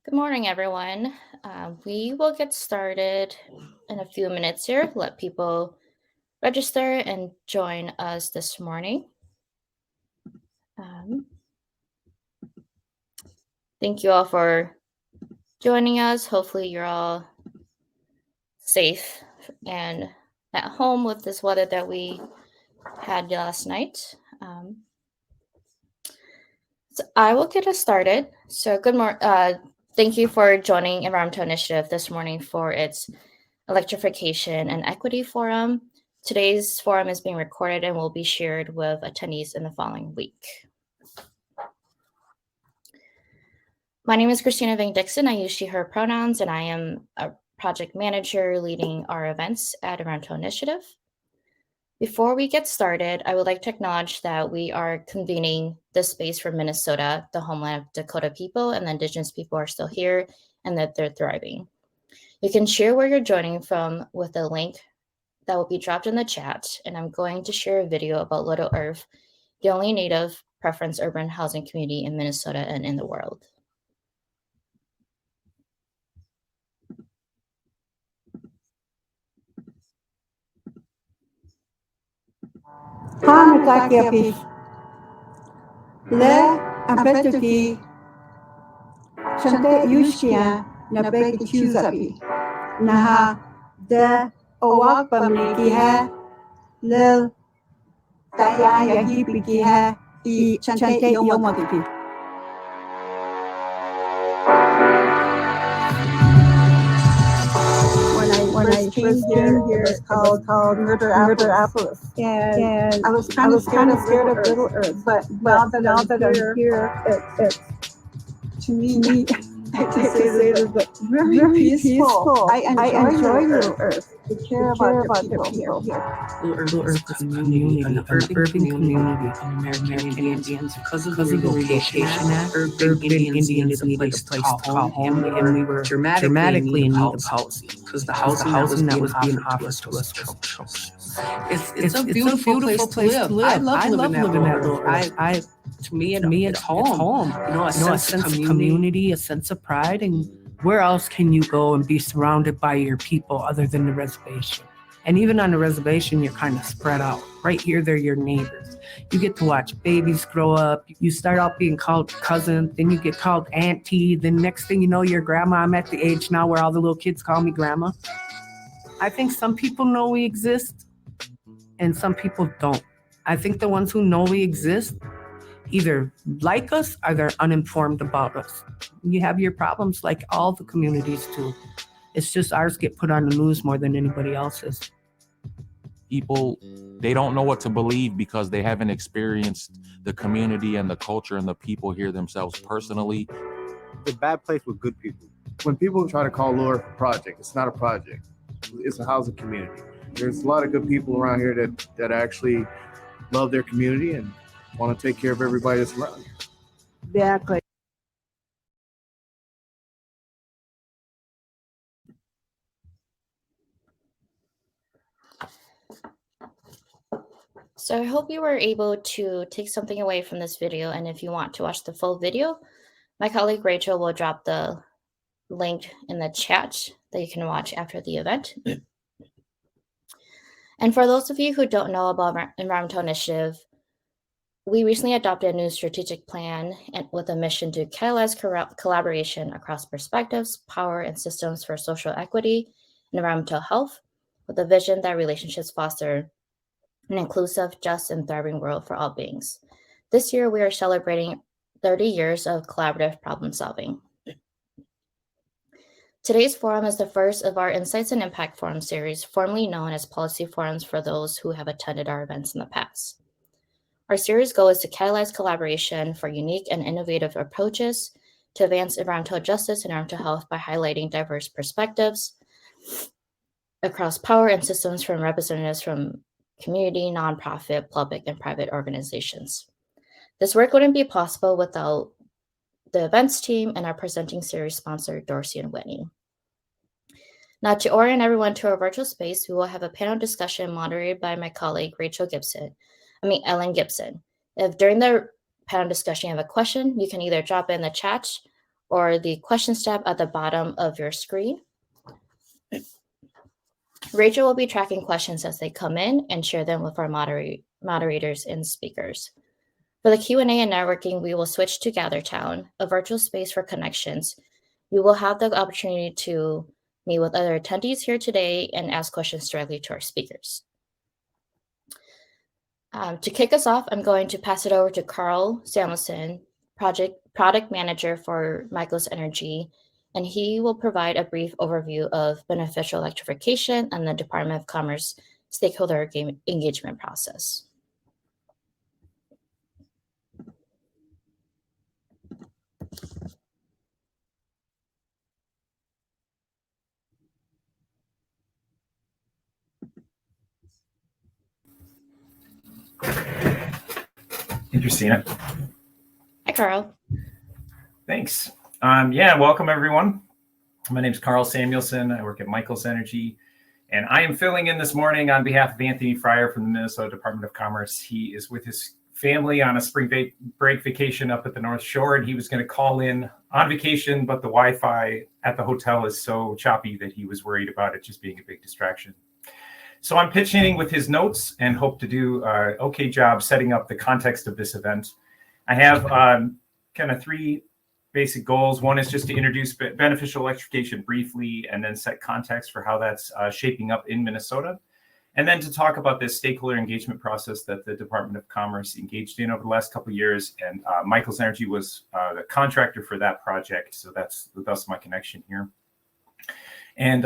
Good morning, everyone. We will get started in a few minutes here. Let people register and join us this morning. Um, Thank you all for joining us. Hopefully, you're all safe and at home with this weather that we had last night. So I will get us started. So, good morning. Thank you for joining Environmental Initiative this morning for its Electrification and Equity Forum. Today's forum is being recorded and will be shared with attendees in the following week. My name is Christina Vang Dixon. I use she, her pronouns, and I am a project manager leading our events at Environmental Initiative. Before we get started, I would like to acknowledge that we are convening this space from Minnesota, the homeland of Dakota people, and the Indigenous people are still here and that they're thriving. You can share where you're joining from with a link that will be dropped in the chat, and I'm going to share a video about Little Earth, the only native preference urban housing community in Minnesota and in the world. Hanatakiapi. Le apetuki. Chante yushkia na beki chuzapi. Naha de owakpamni kiha. Lil daya hipi kiha. I chante yomotiki. When I first came here, it was called Murderapolis. And I was kind of scared of Little Earth. But now that I'm here, it's to me, I can say this, but very peaceful. I enjoy Little Earth. I care about the people here. Little Earth community, an urban community of American Indians. Because of the Relocation Act, urban Indians needed a place to call home, and we were dramatically in need of housing, because the housing that was being offered to us was atrocious. It's a beautiful place to live. I love living at Little Earth. To me, it's home. You know, a sense of community, a sense of pride, and where else can you go and be surrounded by your people other than the reservation? And even on the reservation, you're kind of spread out. Right here, they're your neighbors. You get to watch babies grow up. You start out being called cousin, then you get called auntie. Then next thing you know, you're grandma. I'm at the age now where all the little kids call me grandma. I think some people know we exist, and some people don't. I think the ones who know we exist either like us or they're uninformed about us. You have your problems like all the communities do. It's just ours get put on the news more than anybody else's. People, they don't know what to believe because they haven't experienced the community and the culture and the people here themselves personally. It's a bad place with good people. When people try to call Little Earth a project, it's not a project. It's a housing community. There's a lot of good people around here that actually love their community and want to take care of everybody that's around. Exactly. So I hope you were able to take something away from this video. And if you want to watch the full video, my colleague Rachel will drop the link in the chat that you can watch after the event. And for those of you who don't know about Environmental Initiative, we recently adopted a new strategic plan with a mission to catalyze collaboration across perspectives, power, and systems for social equity and environmental health, with a vision that relationships foster an inclusive, just, and thriving world for all beings. This year, we are celebrating 30 years of collaborative problem solving. Today's forum is the first of our Insights and Impact Forum series, formerly known as Policy Forums for those who have attended our events in the past. Our series goal is to catalyze collaboration for unique and innovative approaches to advance environmental justice and environmental health by highlighting diverse perspectives across power and systems from representatives from community, nonprofit, public, and private organizations. This work wouldn't be possible without the events team and our presenting series sponsor, Dorsey and Whitney. Now, to orient everyone to our virtual space, we will have a panel discussion moderated by my colleague, Ellen Gibson. If during the panel discussion you have a question, you can either drop it in the chat or the questions tab at the bottom of your screen. Rachel will be tracking questions as they come in and share them with our moderators and speakers. For the Q&A and networking, we will switch to GatherTown, a virtual space for connections. You will have the opportunity to meet with other attendees here today and ask questions directly to our speakers. To kick us off, I'm going to pass it over to Carl Samuelson, product manager for Michaels Energy, and he will provide a brief overview of beneficial electrification and the Department of Commerce stakeholder engagement process. Interesting. Hi, Carl. Thanks. Yeah, welcome everyone. My name is Carl Samuelson. I work at Michaels Energy, and I am filling in this morning on behalf of Anthony Fryer from the Minnesota Department of Commerce. He is with his family on a spring break vacation up at the North Shore, and he was going to call in on vacation, but the Wi-Fi at the hotel is so choppy that he was worried about it just being a big distraction. So I'm pitch hitting with his notes and hope to do an okay job setting up the context of this event. I have kind of three basic goals. One is just to introduce beneficial electrification briefly and then set context for how that's shaping up in Minnesota. And then to talk about this stakeholder engagement process that the Department of Commerce engaged in over the last couple of years. And Michaels Energy was the contractor for that project. So that's my connection here. And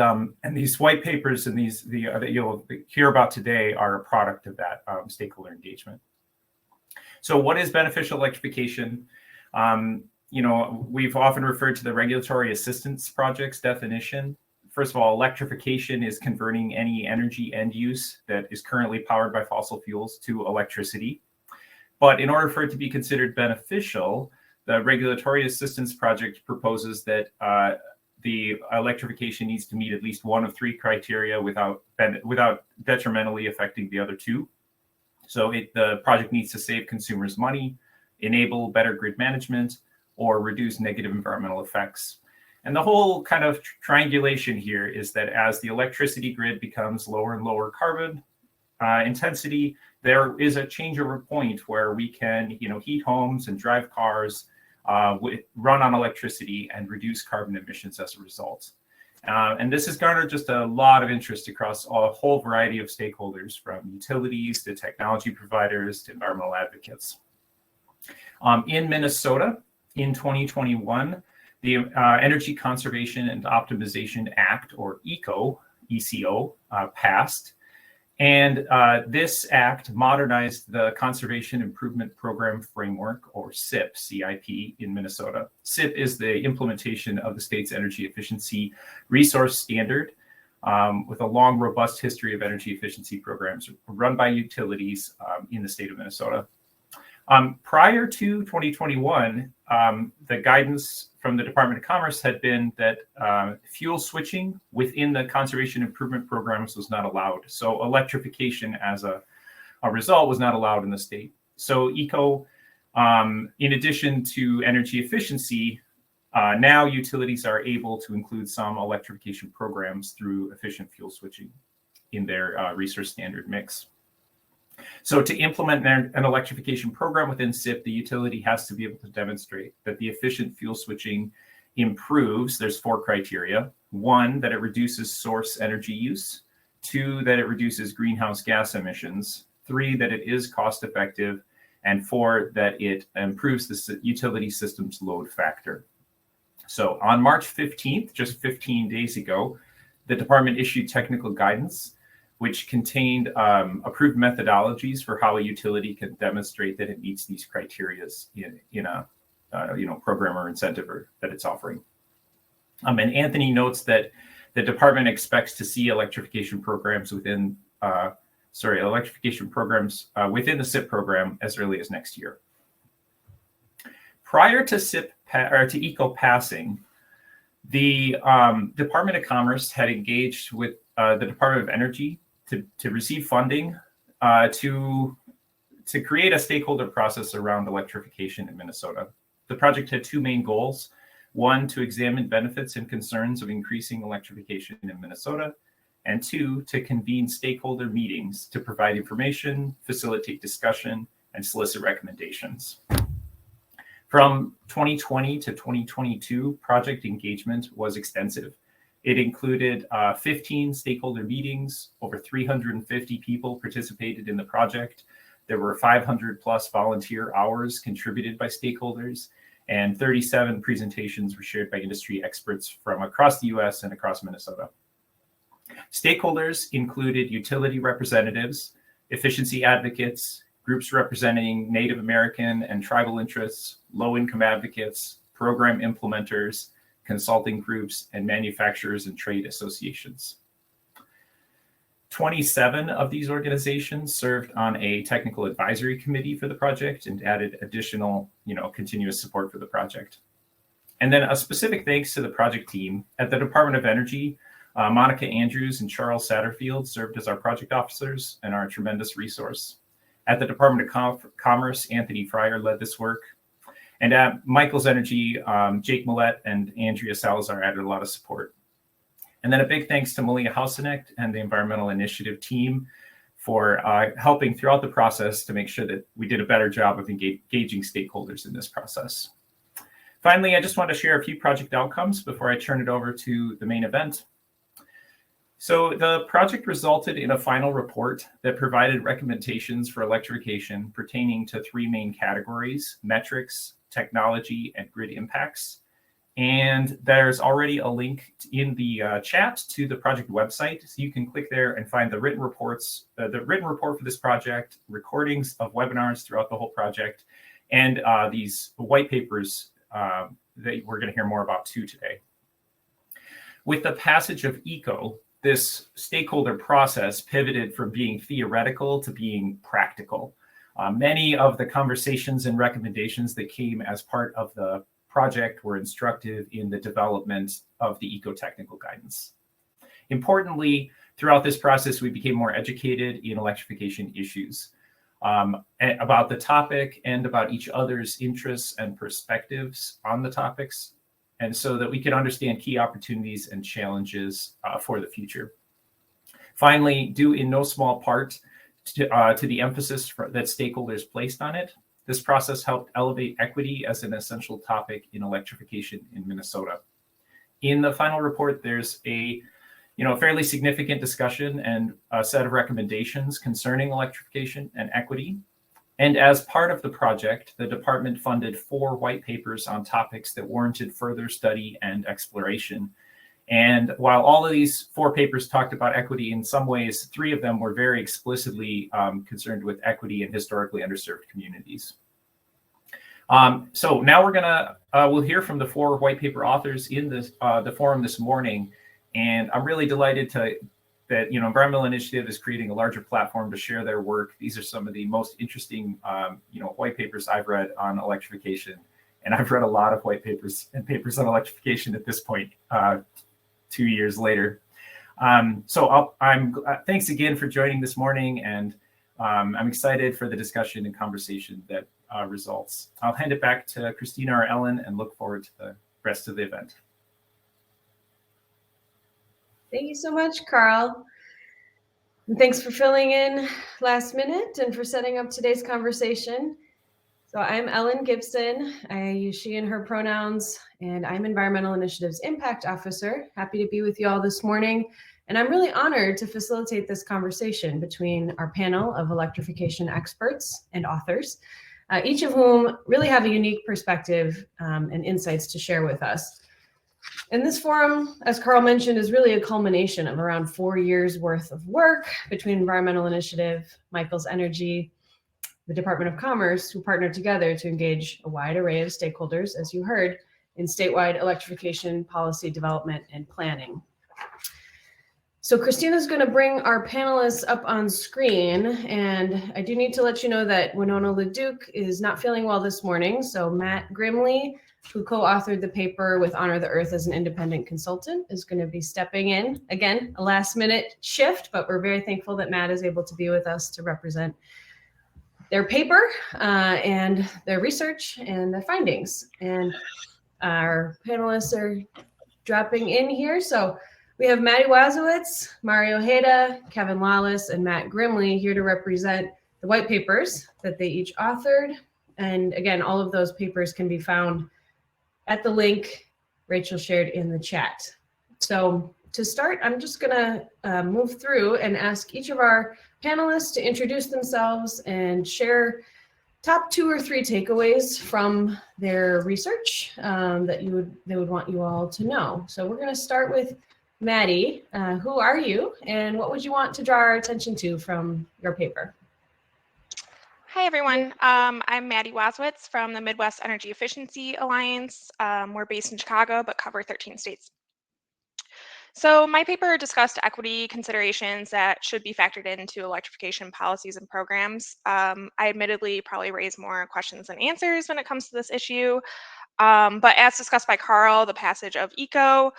these white papers and that you'll hear about today are a product of that stakeholder engagement. So what is beneficial electrification? We've often referred to the regulatory assistance projects definition. First of all, electrification is converting any energy end use that is currently powered by fossil fuels to electricity. But in order for it to be considered beneficial, the regulatory assistance project proposes that the electrification needs to meet at least one of three criteria without detrimentally affecting the other two. So the project needs to save consumers money, enable better grid management, or reduce negative environmental effects. And the whole kind of triangulation here is that as the electricity grid becomes lower and lower carbon intensity, there is a changeover point where we can, heat homes and drive cars, run on electricity and reduce carbon emissions as a result. And this has garnered just a lot of interest across a whole variety of stakeholders, from utilities to technology providers to environmental advocates. In Minnesota, in 2021, the Energy Conservation and Optimization Act, or ECO, passed. And this act modernized the Conservation Improvement Program Framework, or CIP, CIP, in Minnesota. CIP is the implementation of the state's energy efficiency resource standard, with a long, robust history of energy efficiency programs run by utilities in the state of Minnesota. Prior to 2021, the guidance from the Department of Commerce had been that fuel switching within the conservation improvement programs was not allowed. So electrification as a result was not allowed in the state. So ECO, in addition to energy efficiency, now utilities are able to include some electrification programs through efficient fuel switching in their resource standard mix. So to implement an electrification program within CIP, the utility has to be able to demonstrate that the efficient fuel switching improves. There's four criteria. One, that it reduces source energy use. Two, that it reduces greenhouse gas emissions. Three, that it is cost effective. And four, that it improves the utility system's load factor. So on March 15th, just 15 days ago, the department issued technical guidance which contained approved methodologies for how a utility can demonstrate that it meets these criteria in a program or incentive that it's offering. And Anthony notes that the department expects to see electrification programs within the CIP program as early as next year. Prior to to ECO passing, the Department of Commerce had engaged with the Department of Energy to receive funding to create a stakeholder process around electrification in Minnesota. The project had two main goals. 1, to examine benefits and concerns of increasing electrification in Minnesota, and 2, to convene stakeholder meetings to provide information, facilitate discussion, and solicit recommendations. From 2020 to 2022, project engagement was extensive. It included 15 stakeholder meetings, over 350 people participated in the project. There were 500 plus volunteer hours contributed by stakeholders, and 37 presentations were shared by industry experts from across the US and across Minnesota. Stakeholders included utility representatives, efficiency advocates, groups representing Native American and tribal interests, low-income advocates, program implementers, consulting groups, and manufacturers and trade associations. 27 of these organizations served on a technical advisory committee for the project and added additional, continuous support for the project. And then a specific thanks to the project team. At the Department of Energy, Monica Andrews and Charles Satterfield served as our project officers and are a tremendous resource. At the Department of Commerce, Anthony Fryer led this work. And at Michael's Energy, Jake Millette and Andrea Salazar added a lot of support. And then a big thanks to Malia Hausenecht and the Environmental Initiative team for helping throughout the process to make sure that we did a better job of engaging stakeholders in this process. Finally, I just want to share a few project outcomes before I turn it over to the main event. So the project resulted in a final report that provided recommendations for electrification pertaining to 3 main categories: metrics, technology, and grid impacts. And there's already a link in the chat to the project website. So you can click there and find the written reports, the written report for this project, recordings of webinars throughout the whole project, and these white papers that we're going to hear more about too today. With the passage of ECO, this stakeholder process pivoted from being theoretical to being practical. Many of the conversations and recommendations that came as part of the project were instructive in the development of the eco-technical guidance. Importantly, throughout this process, we became more educated in electrification issues, about the topic and about each other's interests and perspectives on the topics, and so that we could understand key opportunities and challenges for the future. Finally, due in no small part to the emphasis that stakeholders placed on it, this process helped elevate equity as an essential topic in electrification in Minnesota. In the final report, there's a fairly significant discussion and a set of recommendations concerning electrification and equity. And as part of the project, the department funded 4 white papers on topics that warranted further study and exploration. And while all of these 4 papers talked about equity, in some ways, 3 of them were very explicitly concerned with equity in historically underserved communities. So now we'll hear from the 4 white paper authors in this, the forum this morning. And I'm really delighted that Environmental Initiative is creating a larger platform to share their work. These are some of the most interesting white papers I've read on electrification. And I've read a lot of white papers and papers on electrification at this point, 2 years later. Thanks again for joining this morning, and I'm excited for the discussion and conversation that results. I'll hand it back to Christina or Ellen and look forward to the rest of the event. Thank you so much, Carl. And thanks for filling in last minute and for setting up today's conversation. So I'm Ellen Gibson. I use she and her pronouns, and I'm Environmental Initiative's Impact Officer. Happy to be with you all this morning. And I'm really honored to facilitate this conversation between our panel of electrification experts and authors, each of whom really have a unique perspective and insights to share with us. And this forum, as Carl mentioned, is really a culmination of around 4 years worth of work between Environmental Initiative, Michael's Energy, the Department of Commerce, who partnered together to engage a wide array of stakeholders, as you heard, in statewide electrification policy development and planning. So Christina's going to bring our panelists up on screen, and I do need to let you know that Winona LeDuc is not feeling well this morning. So Matt Grimley, who co-authored the paper with Honor the Earth as an independent consultant, is going to be stepping in. Again, a last minute shift, but we're very thankful that Matt is able to be with us to represent their paper and their research and their findings. And Our panelists are dropping in here. So we have Maddie Weiss, Mario Ojeda, Kevin Lawless, and Matt Grimley here to represent the white papers that they each authored. And again, all of those papers can be found at the link Rachel shared in the chat. So to start, I'm just gonna move through and ask each of our panelists to introduce themselves and share top 2 or 3 takeaways from their research that they would want you all to know. So we're gonna start with Maddie. Who are you and what would you want to draw our attention to from your paper? Hi, everyone. I'm Maddie Weiss from the Midwest Energy Efficiency Alliance. We're based in Chicago, but cover 13 states. So my paper discussed equity considerations that should be factored into electrification policies and programs. I admittedly probably raise more questions than answers when it comes to this issue. But as discussed by Carl, the passage of ECO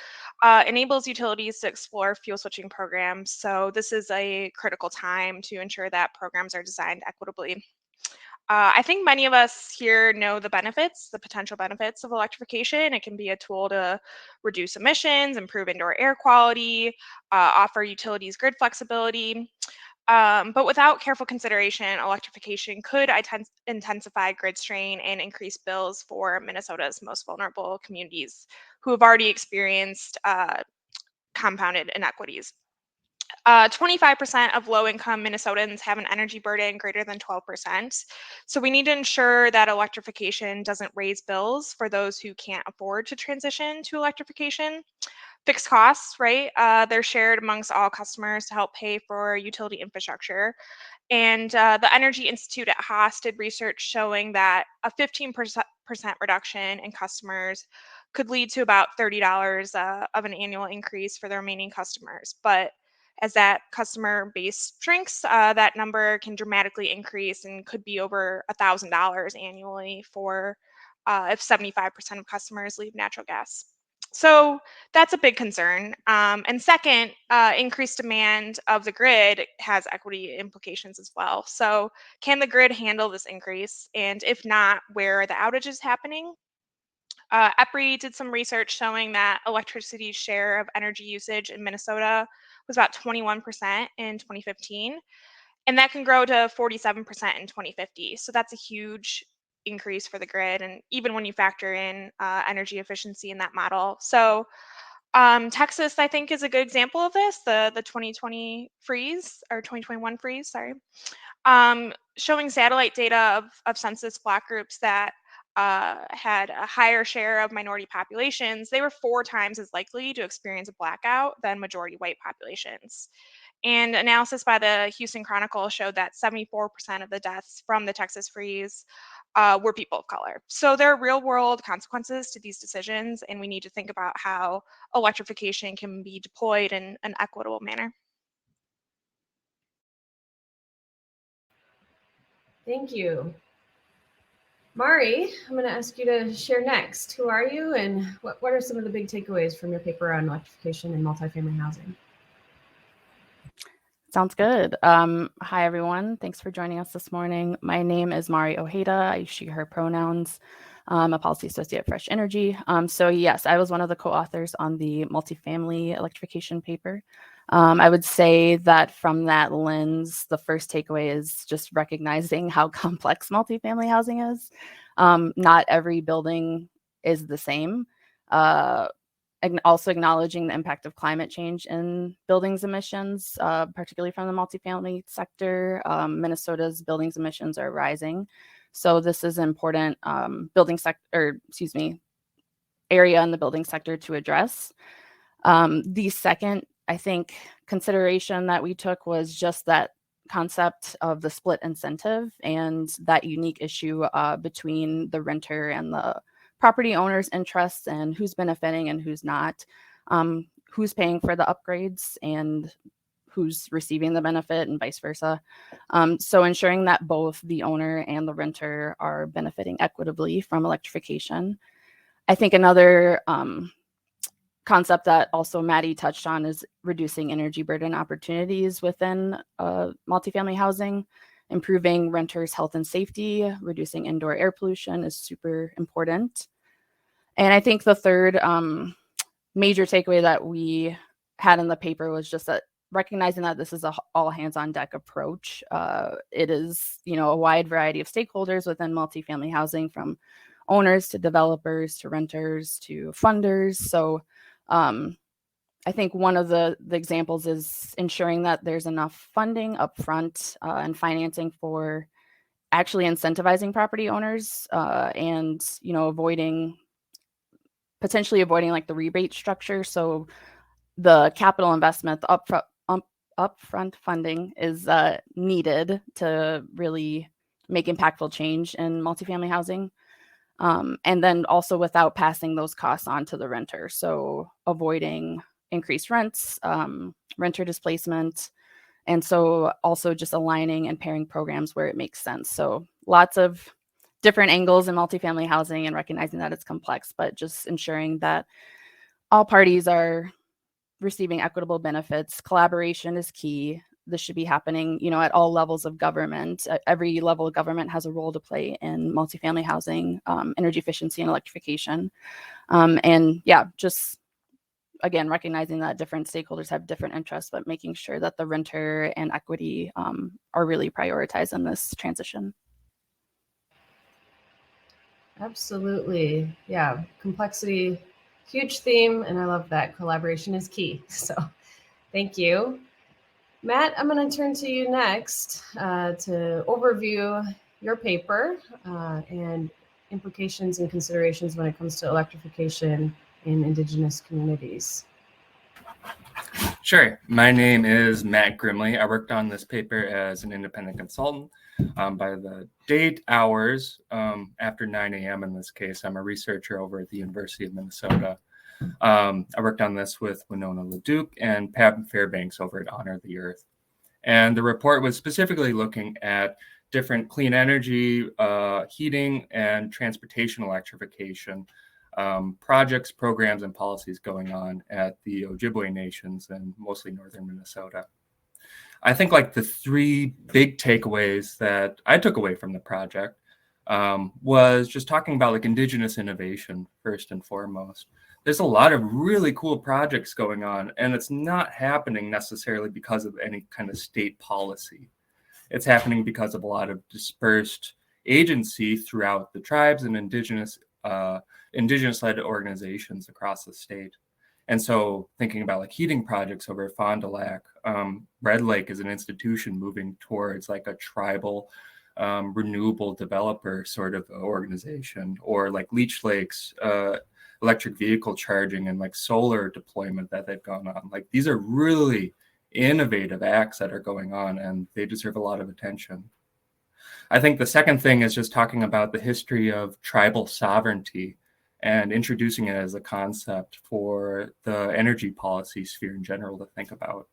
enables utilities to explore fuel switching programs. So this is a critical time to ensure that programs are designed equitably. I think many of us here know the potential benefits of electrification. It can be a tool to reduce emissions, improve indoor air quality, offer utilities grid flexibility. But without careful consideration, electrification could intensify grid strain and increase bills for Minnesota's most vulnerable communities who have already experienced compounded inequities. 25% of low-income Minnesotans have an energy burden greater than 12%. So we need to ensure that electrification doesn't raise bills for those who can't afford to transition to electrification. Fixed costs, right? They're shared amongst all customers to help pay for utility infrastructure. And the Energy Institute at Haas did research showing that a 15% reduction in customers could lead to about $30 of an annual increase for the remaining customers. But as that customer base shrinks, that number can dramatically increase and could be over $1,000 annually for if 75% of customers leave natural gas. So that's a big concern. And second, increased demand of the grid has equity implications as well. So can the grid handle this increase? And if not, where are the outages happening? EPRI did some research showing that electricity's share of energy usage in Minnesota was about 21% in 2015, and that can grow to 47% in 2050. So that's a huge increase for the grid, and even when you factor in energy efficiency in that model. So Texas, I think, is a good example of this, the 2020 freeze, or 2021 freeze, sorry. Showing satellite data of census block groups that had a higher share of minority populations, they were 4 times as likely to experience a blackout than majority white populations. And analysis by the Houston Chronicle showed that 74% of the deaths from the Texas freeze were people of color. So there are real world consequences to these decisions, and we need to think about how electrification can be deployed in an equitable manner. Thank you. Mari, I'm going to ask you to share next. Who are you and what are some of the big takeaways from your paper on electrification and multifamily housing? Sounds good. Hi, everyone. Thanks for joining us this morning. My name is Maddie Ojeda. I use she, her pronouns. I'm a policy associate at Fresh Energy. So yes, I was one of the co-authors on the multifamily electrification paper. I would say that from that lens, the first takeaway is just recognizing how complex multifamily housing is. Not every building is the same. Also acknowledging the impact of climate change in buildings emissions, particularly from the multifamily sector. Minnesota's buildings emissions are rising. So this is an important area in the building sector to address. The second, I think, consideration that we took was just that concept of the split incentive and that unique issue between the renter and the property owner's interests and who's benefiting and who's not, who's paying for the upgrades and who's receiving the benefit and vice versa. So ensuring that both the owner and the renter are benefiting equitably from electrification. I think another concept that also Maddie touched on is reducing energy burden opportunities within multifamily housing. Improving renters' health and safety, reducing indoor air pollution is super important. And I think the third major takeaway that we had in the paper was just that recognizing that this is a all hands on deck approach. It is, a wide variety of stakeholders within multifamily housing, from owners to developers to renters to funders. So I think one of the examples is ensuring that there's enough funding upfront and financing for actually incentivizing property owners and, potentially avoiding like the rebate structure. So the capital investment, the upfront funding is needed to really make impactful change in multifamily housing. And then also without passing those costs on to the renter. So avoiding increased rents, renter displacement, and so also just aligning and pairing programs where it makes sense. So lots of different angles in multifamily housing and recognizing that it's complex, but just ensuring that all parties are receiving equitable benefits. Collaboration is key. This should be happening, at all levels of government. Every level of government has a role to play in multifamily housing, energy efficiency and electrification. And yeah, just again, recognizing that different stakeholders have different interests, but making sure that the renter and equity are really prioritized in this transition. Absolutely. Yeah. Complexity, huge theme. And I love that collaboration is key. So thank you. Matt, I'm going to turn to you next to overview your paper and implications and considerations when it comes to electrification in Indigenous communities. Sure. My name is Matt Grimley. I worked on this paper as an independent consultant. By the date, hours, after 9 a.m. in this case, I'm a researcher over at the University of Minnesota. I worked on this with Winona LeDuc and Pam Fairbanks over at Honor the Earth. And the report was specifically looking at different clean energy, heating, and transportation electrification projects, programs, and policies going on at the Ojibwe nations and mostly northern Minnesota. I think like the three big takeaways that I took away from the project was just talking about like Indigenous innovation first and foremost. There's a lot of really cool projects going on, and it's not happening necessarily because of any kind of state policy. It's happening because of a lot of dispersed agency throughout the tribes and Indigenous-led organizations across the state. And so thinking about like heating projects over at Fond du Lac, Red Lake is an institution moving towards like a tribal renewable developer sort of organization, or like Leech Lake's electric vehicle charging and like solar deployment that they've gone on. Like these are really innovative acts that are going on, and they deserve a lot of attention. I think the second thing is just talking about the history of tribal sovereignty and introducing it as a concept for the energy policy sphere in general to think about.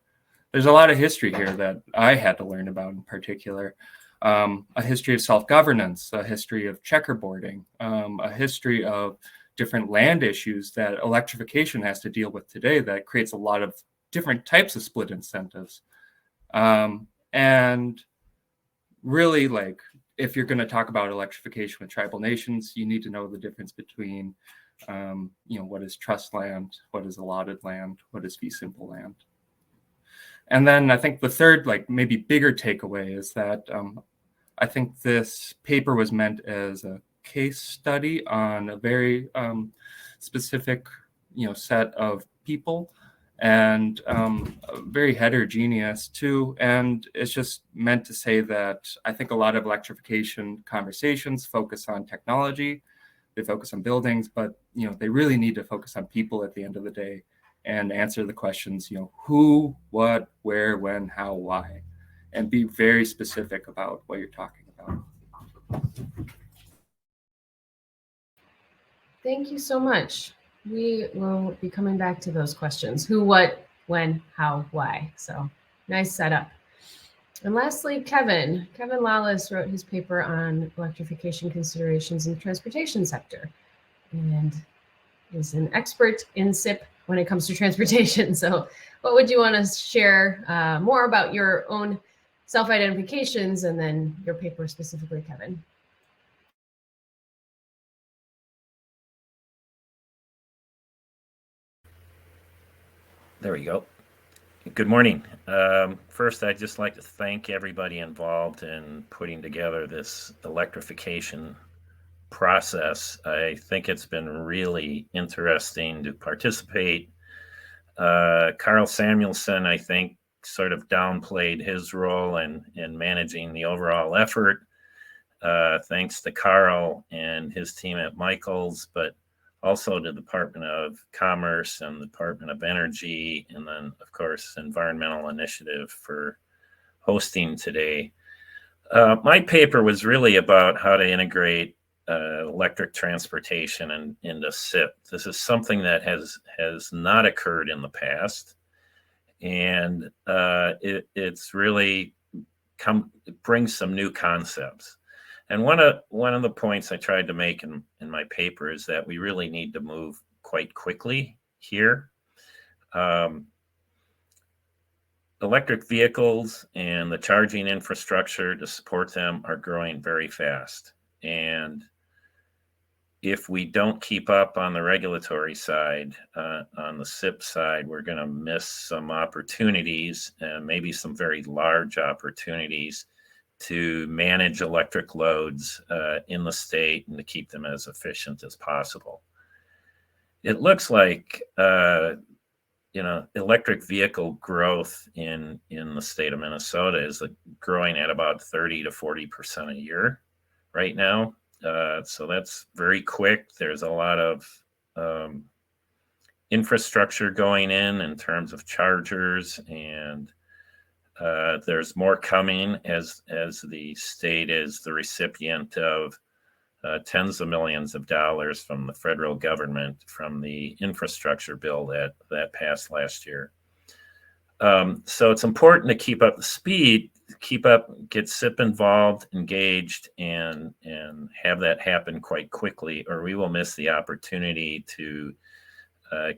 There's a lot of history here that I had to learn about in particular. A history of self-governance, a history of checkerboarding, a history of different land issues that electrification has to deal with today that creates a lot of different types of split incentives. And really, like, if you're going to talk about electrification with tribal nations, you need to know the difference between, what is trust land, what is allotted land, what is fee simple land. And then I think the third, like maybe bigger takeaway is that I think this paper was meant as a case study on a very specific, set of people, and very heterogeneous too. And it's just meant to say that I think a lot of electrification conversations focus on technology, they focus on buildings, but they really need to focus on people at the end of the day and answer the questions, who, what, where, when, how, why, and be very specific about what you're talking about. Thank you so much. We will be coming back to those questions: who, what, when, how, why. So nice setup. And lastly, Kevin Lawless wrote his paper on electrification considerations in the transportation sector, and is an expert in SIP when it comes to transportation. So what would you want to share more about your own self-identifications and then your paper specifically, Kevin? There we go. Good morning. First, I'd just like to thank everybody involved in putting together this electrification process. I think it's been really interesting to participate. Carl Samuelson, I think, sort of downplayed his role in managing the overall effort. Thanks to Carl and his team at Michaels, but also to the Department of Commerce and the Department of Energy, and then, of course, Environmental Initiative for hosting today. My paper was really about how to integrate electric transportation into SIP. This is something that has not occurred in the past, and it's really it brings some new concepts. And one of the points I tried to make in my paper is that we really need to move quite quickly here. Electric vehicles and the charging infrastructure to support them are growing very fast. And if we don't keep up on the regulatory side, on the SIP side, we're going to miss some opportunities, maybe some very large opportunities to manage electric loads in the state and to keep them as efficient as possible. It looks like electric vehicle growth in the state of Minnesota is growing at about 30 to 40% a year right now. So that's very quick. There's a lot of infrastructure going in terms of chargers, and there's more coming as the state is the recipient of tens of millions of dollars from the federal government from the infrastructure bill that passed last year. So it's important to keep up the speed, get SIP involved, engaged, and have that happen quite quickly, or we will miss the opportunity to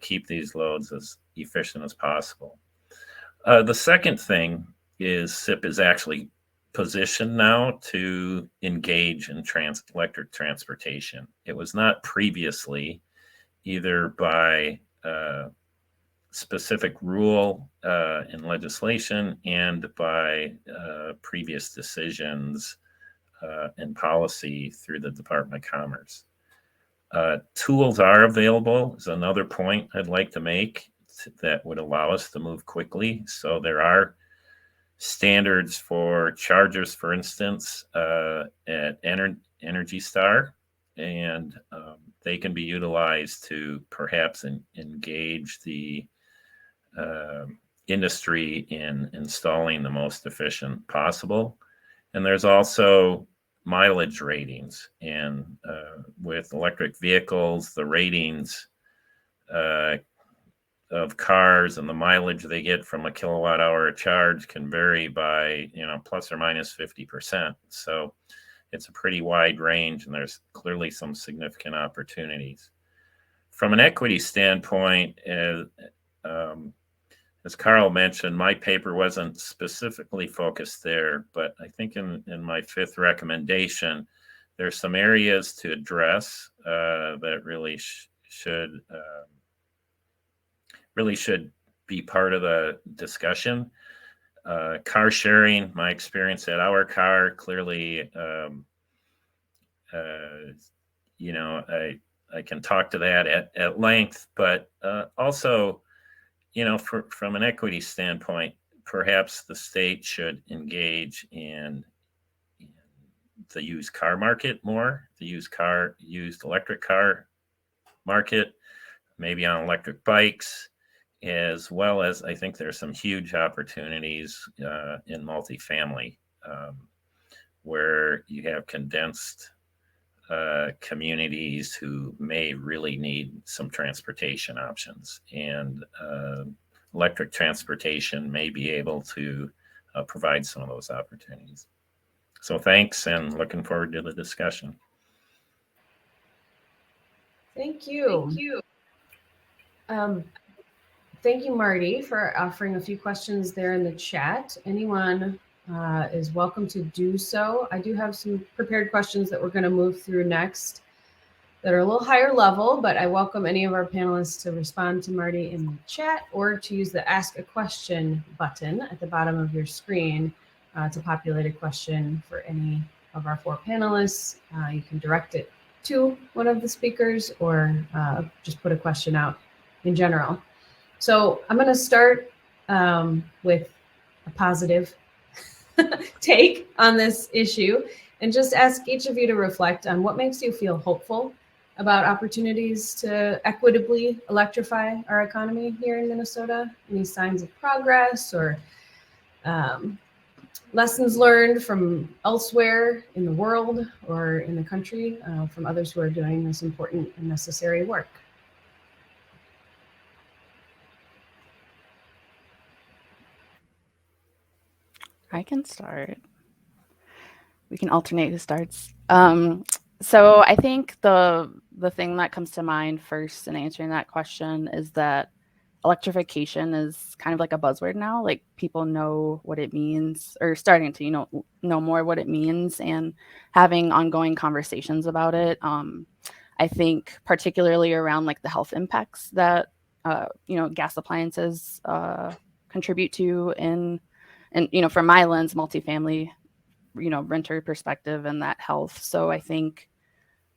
keep these loads as efficient as possible. The second thing is SIP is actually positioned now to engage in electric transportation. It was not previously, either by specific rule in legislation and by previous decisions and policy through the Department of Commerce. Tools are available is another point I'd like to make that would allow us to move quickly. So there are standards for chargers, for instance, at Energy Star, and they can be utilized to perhaps engage the industry in installing the most efficient possible. And there's also mileage ratings, and with electric vehicles, the ratings of cars and the mileage they get from a kilowatt hour charge can vary by plus or minus 50%. So it's a pretty wide range, and there's clearly some significant opportunities. From an equity standpoint, as Carl mentioned, my paper wasn't specifically focused there, but I think in my fifth recommendation, there's some areas to address that really should be part of the discussion. Car sharing, my experience at Our Car, clearly, I can talk to that at length, but also, from an equity standpoint, perhaps the state should engage in the used car market more, the used electric car market, maybe on electric bikes, as well as I think there's some huge opportunities in multifamily where you have condensed communities who may really need some transportation options, and electric transportation may be able to provide some of those opportunities. So thanks, and looking forward to the discussion. Thank you. Thank you, Marty, for offering a few questions there in the chat. Anyone is welcome to do so. I do have some prepared questions that we're going to move through next. that are a little higher level, but I welcome any of our panelists to respond to Marty in the chat or to use the Ask a Question button at the bottom of your screen to populate a question for any of our 4 panelists. You can direct it to one of the speakers or just put a question out in general. So I'm going to start with a positive take on this issue and just ask each of you to reflect on what makes you feel hopeful about opportunities to equitably electrify our economy here in Minnesota. Any signs of progress or lessons learned from elsewhere in the world or in the country from others who are doing this important and necessary work? I can start. We can alternate who starts. So I think the thing that comes to mind first in answering that question is that electrification is kind of like a buzzword now. Like people know what it means, or starting to know more what it means, and having ongoing conversations about it. I think particularly around like the health impacts that gas appliances contribute to and from my lens, multifamily renter perspective and that health. So I think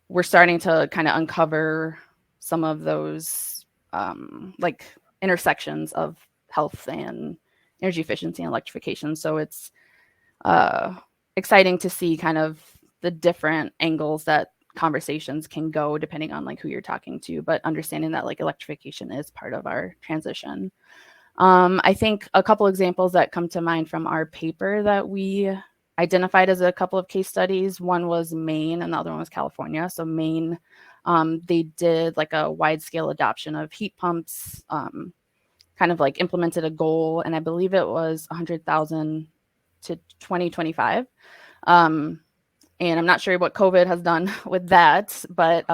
we're starting to kind of uncover some of those like intersections of health and energy efficiency and electrification. So it's exciting to see kind of the different angles that conversations can go depending on like who you're talking to, but understanding that like electrification is part of our transition. I think a couple examples that come to mind from our paper that we identified as a couple of case studies. One was Maine and the other one was California. So Maine, they did like a wide scale adoption of heat pumps, kind of like implemented a goal, and I believe it was 100,000 to 2025. And I'm not sure what COVID has done with that, but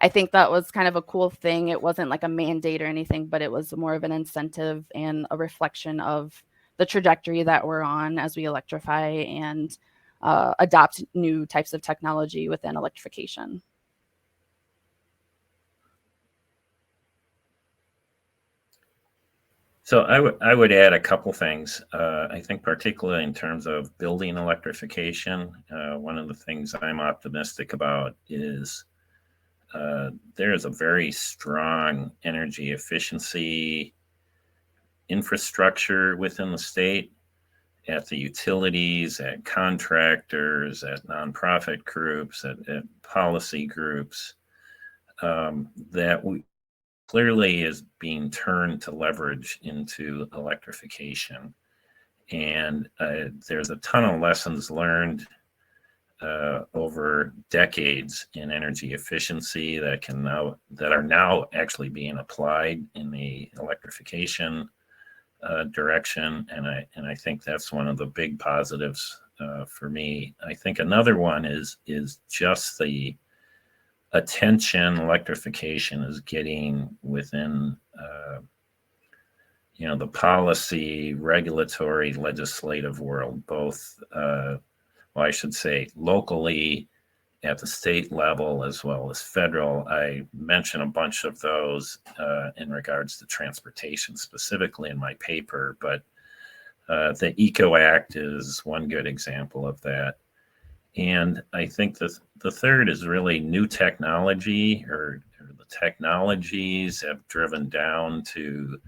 I think that was kind of a cool thing. It wasn't like a mandate or anything, but it was more of an incentive and a reflection of the trajectory that we're on as we electrify and adopt new types of technology within electrification. So I would add a couple things. I think particularly in terms of building electrification, one of the things I'm optimistic about is there is a very strong energy efficiency infrastructure within the state, at the utilities, at contractors, at nonprofit groups, at policy groups, that we clearly is being turned to leverage into electrification. And there's a ton of lessons learned over decades in energy efficiency that are now actually being applied in the electrification direction, and I think that's one of the big positives for me. I think another one is just the attention electrification is getting within the policy, regulatory, legislative world, both I should say locally at the state level as well as federal. I mention a bunch of those in regards to transportation specifically in my paper, but the ECO Act is one good example of that. And I think the third is really new technology, or the technologies have driven down to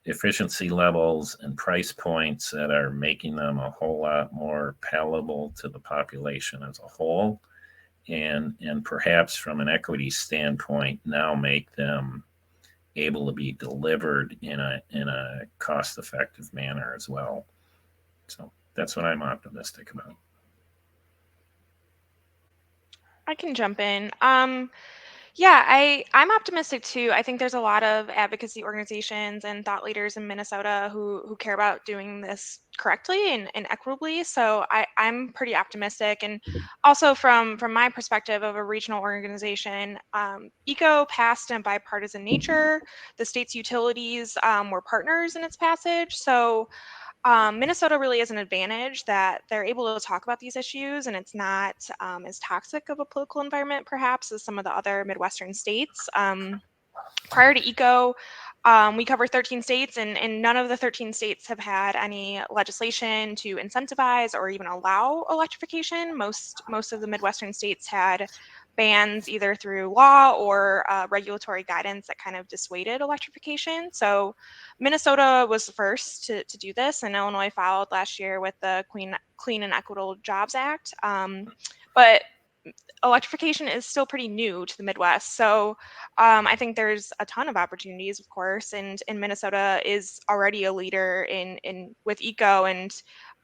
efficiency levels and price points that are making them a whole lot more palatable to the population as a whole, and perhaps from an equity standpoint now make them able to be delivered in a cost-effective manner as well. So that's what I'm optimistic about. I can jump in. Yeah, I'm optimistic too. I think there's a lot of advocacy organizations and thought leaders in Minnesota who care about doing this correctly and equitably. So I'm pretty optimistic. And also from my perspective of a regional organization, ECO passed in a bipartisan nature. The state's utilities were partners in its passage. So Minnesota really is an advantage that they're able to talk about these issues, and it's not as toxic of a political environment, perhaps, as some of the other Midwestern states. Prior to ECO, we covered 13 states, and none of the 13 states have had any legislation to incentivize or even allow electrification. Most of the Midwestern states had bans either through law or regulatory guidance that kind of dissuaded electrification. So Minnesota was the first to do this, and Illinois followed last year with the Clean and Equitable Jobs Act. But electrification is still pretty new to the Midwest. So I think there's a ton of opportunities, of course, and Minnesota is already a leader in with eco and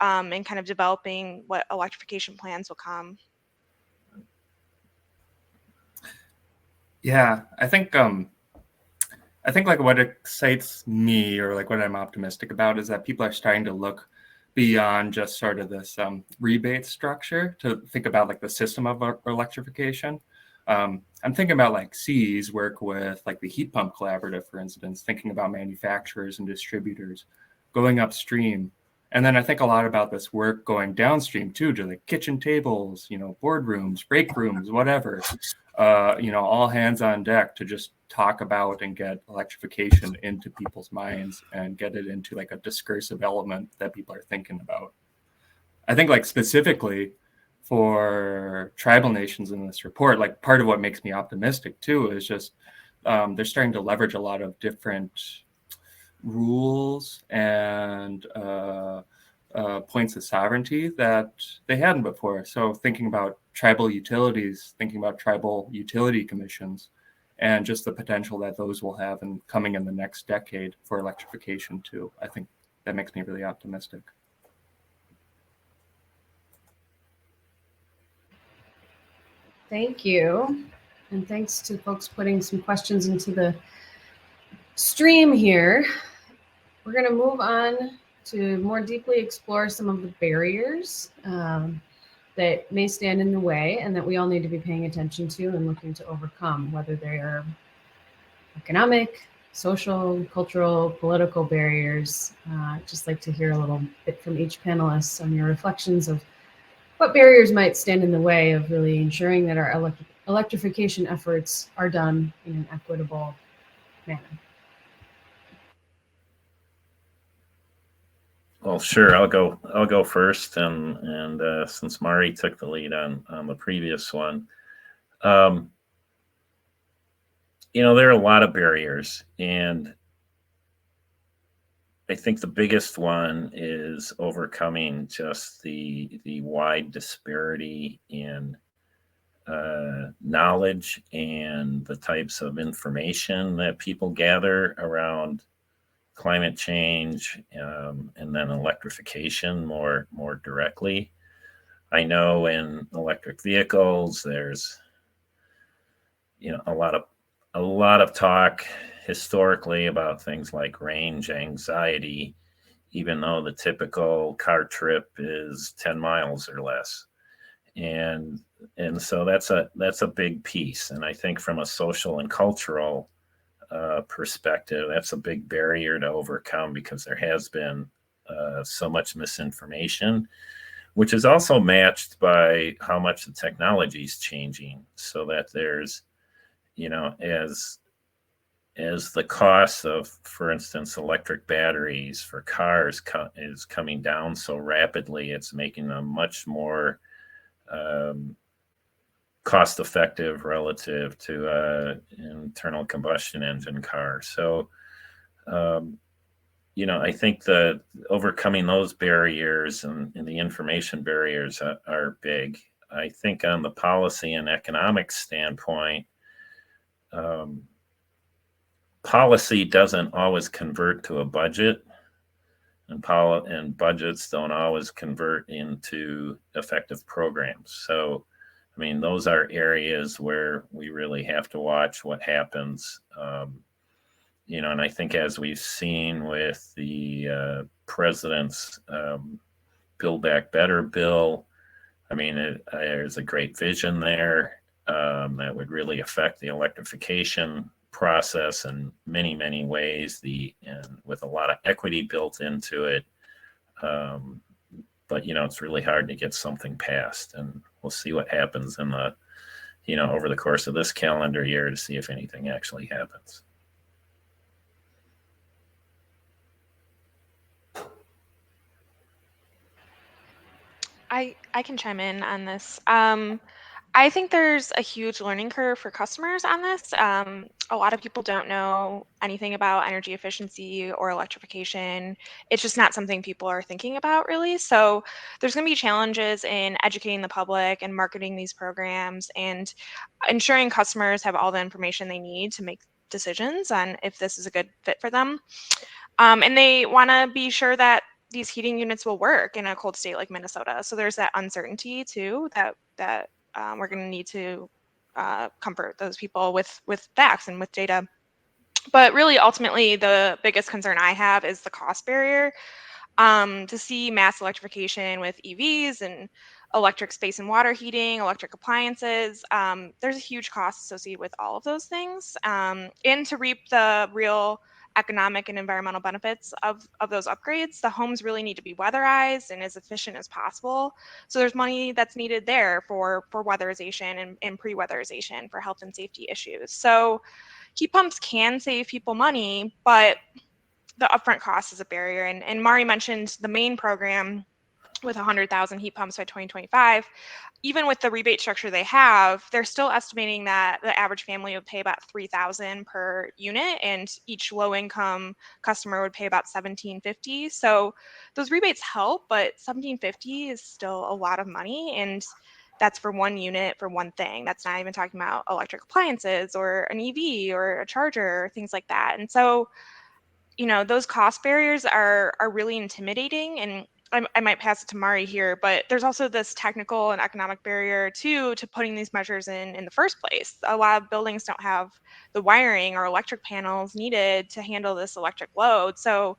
kind of developing what electrification plans will come. Yeah, I think like what excites me, or like what I'm optimistic about, is that people are starting to look beyond just sort of this rebate structure to think about like the system of electrification. I'm thinking about like CE's work with like the heat pump collaborative, for instance, thinking about manufacturers and distributors going upstream. And then I think a lot about this work going downstream too, to the kitchen tables, boardrooms, break rooms, whatever, all hands on deck to just talk about and get electrification into people's minds and get it into like a discursive element that people are thinking about. I think like specifically for tribal nations in this report, like part of what makes me optimistic too is just they're starting to leverage a lot of different rules and points of sovereignty that they hadn't before. So thinking about tribal utilities, thinking about tribal utility commissions, and just the potential that those will have coming in the next decade for electrification too. I think that makes me really optimistic. Thank you. And thanks to folks putting some questions into the stream here. We're going to move on to more deeply explore some of the barriers that may stand in the way and that we all need to be paying attention to and looking to overcome, whether they are economic, social, cultural, political barriers. I'd just like to hear a little bit from each panelist on your reflections of what barriers might stand in the way of really ensuring that our electrification efforts are done in an equitable manner. Well, sure. I'll go first, and since Mari took the lead on the previous one, there are a lot of barriers, and I think the biggest one is overcoming just the wide disparity in knowledge and the types of information that people gather around climate change, and then electrification more directly. I know in electric vehicles, there's a lot of talk historically about things like range anxiety, even though the typical car trip is 10 miles or less. And so that's a big piece. And I think from a social and cultural perspective, that's a big barrier to overcome, because there has been so much misinformation, which is also matched by how much the technology is changing, so that there's, as the cost of, for instance, electric batteries for cars is coming down so rapidly, it's making them much more cost effective relative to internal combustion engine car. So, I think that overcoming those barriers and the information barriers are big. I think on the policy and economic standpoint, policy doesn't always convert to a budget, and budgets don't always convert into effective programs. So, those are areas where we really have to watch what happens. And I think, as we've seen with the president's Build Back Better bill, there's a great vision there that would really affect the electrification process in many, many ways, and with a lot of equity built into it. But it's really hard to get something passed, and we'll see what happens in the over the course of this calendar year to see if anything actually happens. I can chime in on this. I think there's a huge learning curve for customers on this. A lot of people don't know anything about energy efficiency or electrification. It's just not something people are thinking about really. So there's going to be challenges in educating the public and marketing these programs and ensuring customers have all the information they need to make decisions on if this is a good fit for them. And they want to be sure that these heating units will work in a cold state like Minnesota. So there's that uncertainty too that we're going to need to comfort those people with facts and with data. But really, ultimately, the biggest concern I have is the cost barrier. To see mass electrification with EVs and electric space and water heating, electric appliances, there's a huge cost associated with all of those things. And to reap the real economic and environmental benefits of those upgrades, the homes really need to be weatherized and as efficient as possible. So there's money that's needed there for weatherization and pre-weatherization for health and safety issues. So heat pumps can save people money, but the upfront cost is a barrier. And Mari mentioned the main program with 100,000 heat pumps by 2025. Even with the rebate structure they have, they're still estimating that the average family would pay about $3,000 per unit, and each low-income customer would pay about $1,750. So those rebates help, but $1,750 is still a lot of money, and that's for one unit for one thing. That's not even talking about electric appliances or an EV or a charger or things like that. And so those cost barriers are really intimidating, and I might pass it to Mari here, but there's also this technical and economic barrier too to putting these measures in the first place. A lot of buildings don't have the wiring or electric panels needed to handle this electric load. So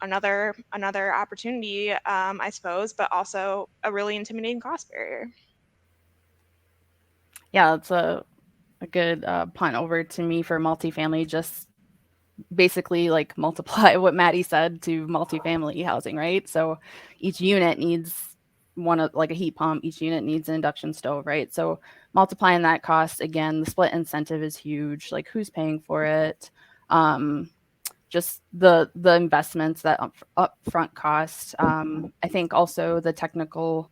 another opportunity, I suppose, but also a really intimidating cost barrier. Yeah, that's a good punt over to me for multifamily. Just basically like multiply what Maddie said to multifamily housing, right? So each unit needs like a heat pump, each unit needs an induction stove, right? So multiplying that cost, again, the split incentive is huge. Like who's paying for it? Just the investments, that upfront cost. I think also the technical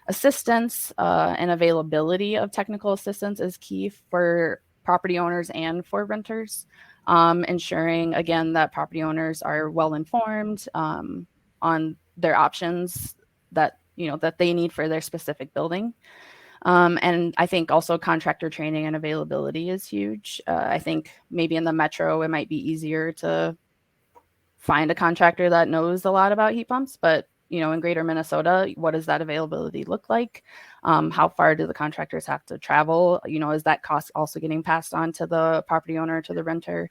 assistance and availability of technical assistance is key for property owners and for renters. Ensuring again that property owners are well informed on their options that that they need for their specific building. And I think also contractor training and availability is huge. I think maybe in the metro it might be easier to find a contractor that knows a lot about heat pumps, but in greater Minnesota, what does that availability look like? How far do the contractors have to travel? Is that cost also getting passed on to the property owner, to the renter?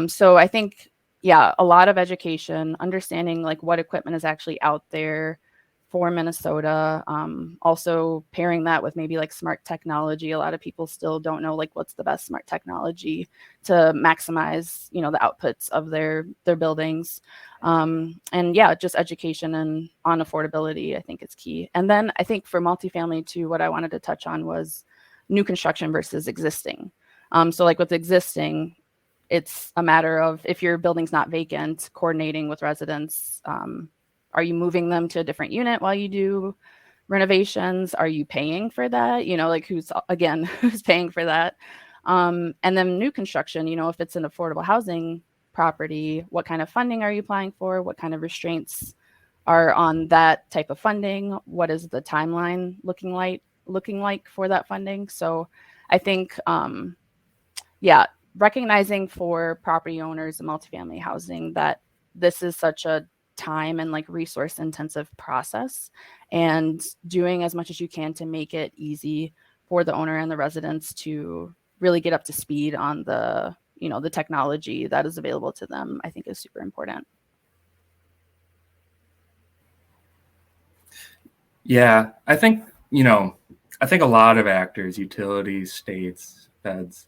So I think, yeah, a lot of education, understanding like what equipment is actually out there for Minnesota. Also pairing that with maybe like smart technology. A lot of people still don't know like what's the best smart technology to maximize, the outputs of their buildings. And yeah, just education and on affordability, I think is key. And then I think for multifamily too, what I wanted to touch on was new construction versus existing. So like with existing, it's a matter of if your building's not vacant, coordinating with residents. Are you moving them to a different unit while you do renovations? Are you paying for that? Like who's paying for that? And then new construction, if it's an affordable housing property, what kind of funding are you applying for? What kind of restraints are on that type of funding? What is the timeline looking like for that funding? So I think, recognizing for property owners and multifamily housing that this is such a time and like resource intensive process, and doing as much as you can to make it easy for the owner and the residents to really get up to speed on the the technology that is available to them, I think is super important. Yeah, I think a lot of actors, utilities, states, feds,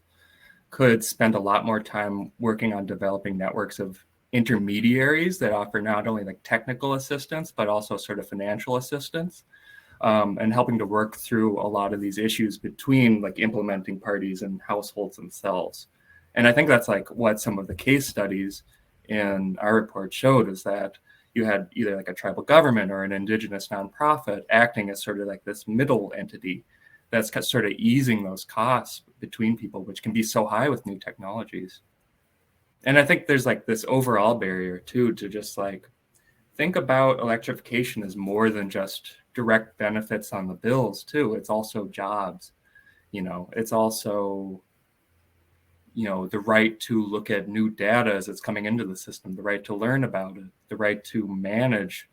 could spend a lot more time working on developing networks of intermediaries that offer not only like technical assistance, but also sort of financial assistance, and helping to work through a lot of these issues between like implementing parties and households themselves. And I think that's like what some of the case studies in our report showed, is that you had either like a tribal government or an indigenous nonprofit acting as sort of like this middle entity that's sort of easing those costs between people, which can be so high with new technologies. And I think there's like this overall barrier too, to just like think about electrification as more than just direct benefits on the bills too. It's also jobs, it's also, the right to look at new data as it's coming into the system, the right to learn about it, the right to manage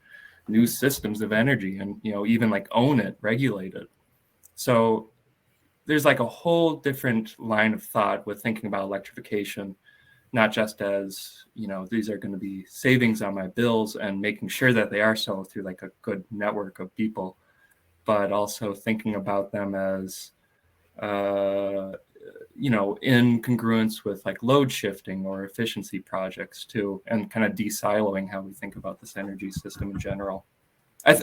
new systems of energy and, even like own it, regulate it. So there's like a whole different line of thought with thinking about electrification, not just as, these are going to be savings on my bills and making sure that they are so through like a good network of people, but also thinking about them as, in congruence with like load shifting or efficiency projects too, and kind of de-siloing how we think about this energy system in general. I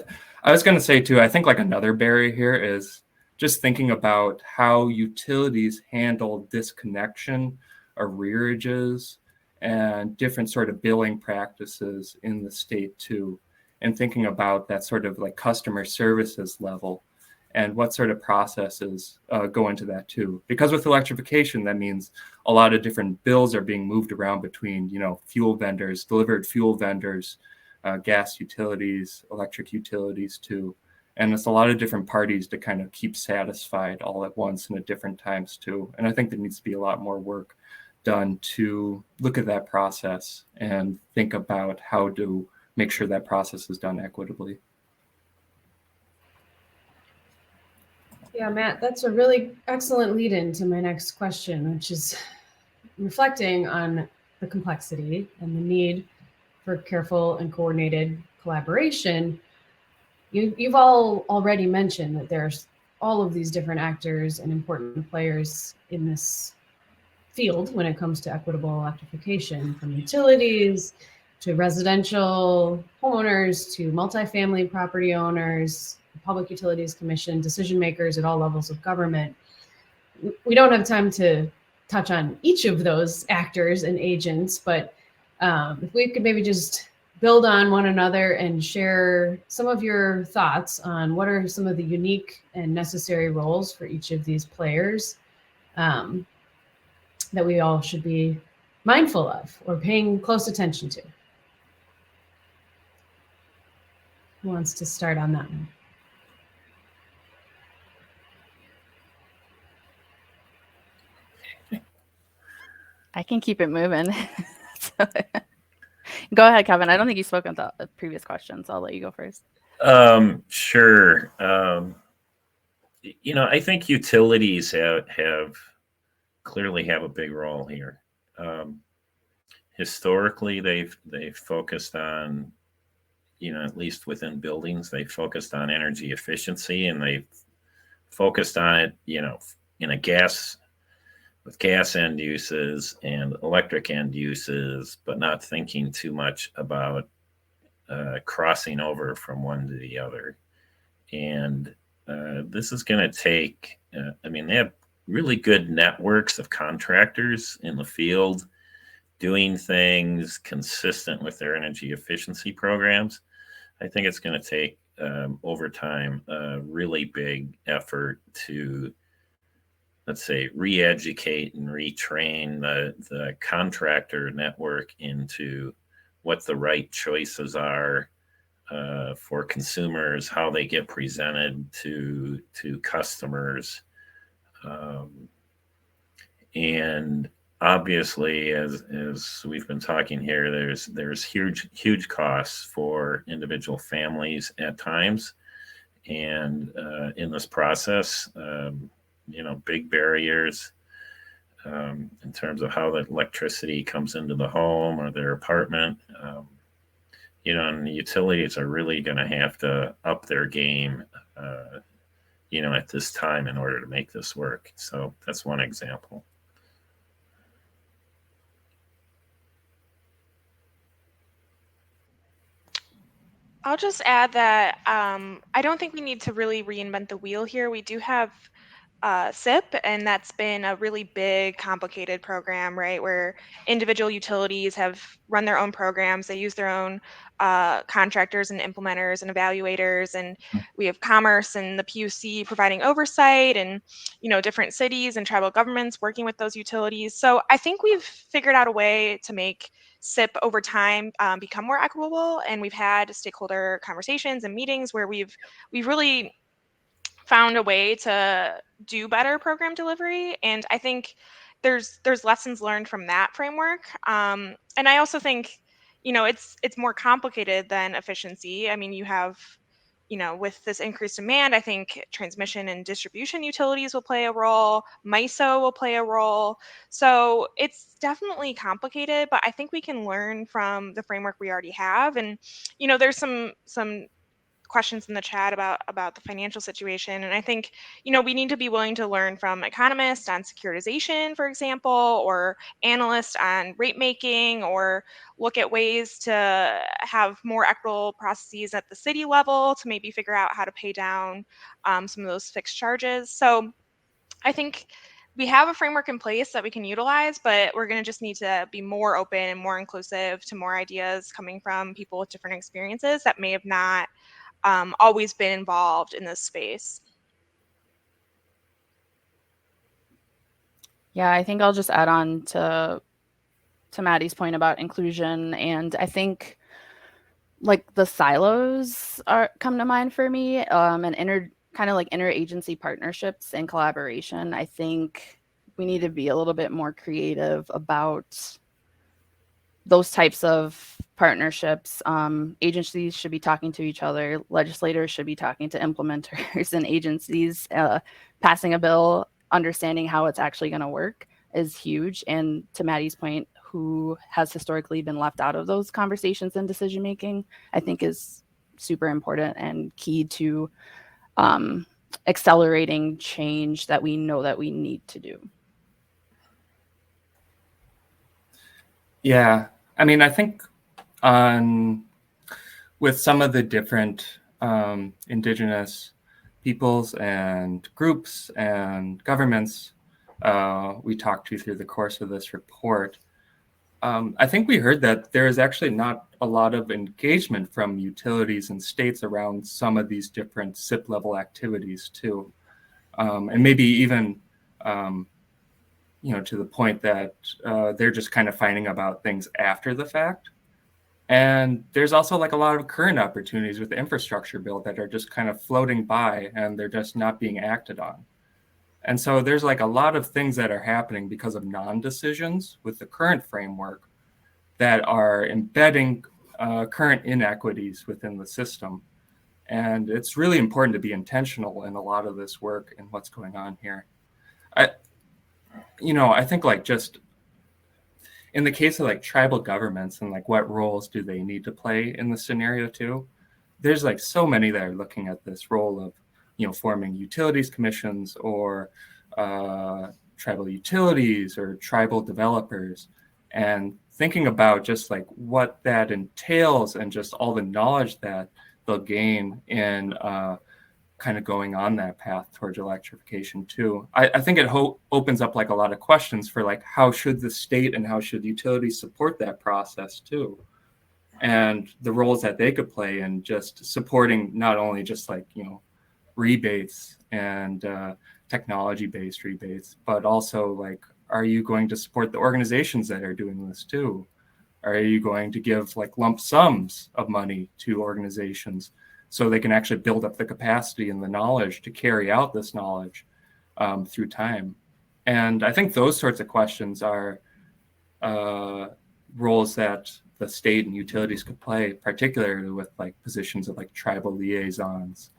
was going to say too, I think like another barrier here is just thinking about how utilities handle disconnection, arrearages, and different sort of billing practices in the state too, and thinking about that sort of like customer services level and what sort of processes go into that too. Because with electrification, that means a lot of different bills are being moved around between, fuel vendors, delivered fuel vendors, gas utilities, electric utilities too. And it's a lot of different parties to kind of keep satisfied all at once and at different times too. And I think there needs to be a lot more work done to look at that process and think about how to make sure that process is done equitably. Yeah, Matt, that's a really excellent lead in to my next question, which is reflecting on the complexity and the need for careful and coordinated collaboration. You've all already mentioned that there's all of these different actors and important players in this field when it comes to equitable electrification, from utilities to residential homeowners to multifamily property owners, Public Utilities Commission, decision makers at all levels of government. We don't have time to touch on each of those actors and agents, but if we could maybe just build on one another and share some of your thoughts on what are some of the unique and necessary roles for each of these players that we all should be mindful of or paying close attention to. Who wants to start on that one? I can keep it moving. Go ahead, Kevin. I don't think you spoke on the previous questions. So I'll let you go first. Sure. I think utilities have clearly have a big role here. Historically, they've focused on, at least within buildings, they focused on energy efficiency, and they've focused on it, in a with gas end uses and electric end uses, but not thinking too much about crossing over from one to the other. And this is going to take, they have really good networks of contractors in the field doing things consistent with their energy efficiency programs. I think it's going to take, over time, a really big effort to, let's say, re-educate and retrain the contractor network into what the right choices are for consumers, how they get presented to customers. And obviously, as we've been talking here, there's huge costs for individual families at times. And in this process, big barriers in terms of how the electricity comes into the home or their apartment. And the utilities are really going to have to up their game, at this time in order to make this work. So that's one example. I'll just add that I don't think we need to really reinvent the wheel here. We do have SIP, and that's been a really big, complicated program, right? Where individual utilities have run their own programs. They use their own contractors and implementers and evaluators, and we have Commerce and the PUC providing oversight, and different cities and tribal governments working with those utilities. So I think we've figured out a way to make SIP over time become more equitable, and we've had stakeholder conversations and meetings where we've really found a way to do better program delivery. And I think there's lessons learned from that framework. And I also think it's more complicated than efficiency. I mean, you have with this increased demand, I think transmission and distribution utilities will play a role, MISO will play a role. So it's definitely complicated, but I think we can learn from the framework we already have. And there's some questions in the chat about the financial situation, and I think we need to be willing to learn from economists on securitization, for example, or analysts on rate making, or look at ways to have more equitable processes at the city level to maybe figure out how to pay down some of those fixed charges. So I think we have a framework in place that we can utilize, but we're going to just need to be more open and more inclusive to more ideas coming from people with different experiences that may have not always been involved in this space. Yeah, I think I'll just add on to Maddie's point about inclusion, and I think like the silos come to mind for me, and interagency partnerships and collaboration. I think we need to be a little bit more creative about those types of partnerships. Agencies should be talking to each other. Legislators should be talking to implementers, and agencies passing a bill, understanding how it's actually going to work is huge. And to Maddie's point, who has historically been left out of those conversations and decision making, I think is super important and key to accelerating change that we know that we need to do. Yeah, I mean, I think with some of the different indigenous peoples and groups and governments we talked to through the course of this report, I think we heard that there is actually not a lot of engagement from utilities and states around some of these different SIP level activities too. And maybe even to the point that they're just kind of finding about things after the fact. And there's also like a lot of current opportunities with the infrastructure bill that are just kind of floating by and they're just not being acted on. And so there's like a lot of things that are happening because of non-decisions with the current framework that are embedding current inequities within the system. And it's really important to be intentional in a lot of this work and what's going on here. I think like just in the case of like tribal governments and like what roles do they need to play in the scenario too, there's like so many that are looking at this role of, forming utilities commissions or tribal utilities or tribal developers, and thinking about just like what that entails and just all the knowledge that they'll gain in kind of going on that path towards electrification too. I think it opens up like a lot of questions for like how should the state and how should utilities support that process too, and the roles that they could play in just supporting not only just like rebates and technology-based rebates, but also like, are you going to support the organizations that are doing this too? Are you going to give like lump sums of money to organizations so they can actually build up the capacity and the knowledge to carry out this knowledge through time? And I think those sorts of questions are roles that the state and utilities could play, particularly with like positions of like tribal liaisons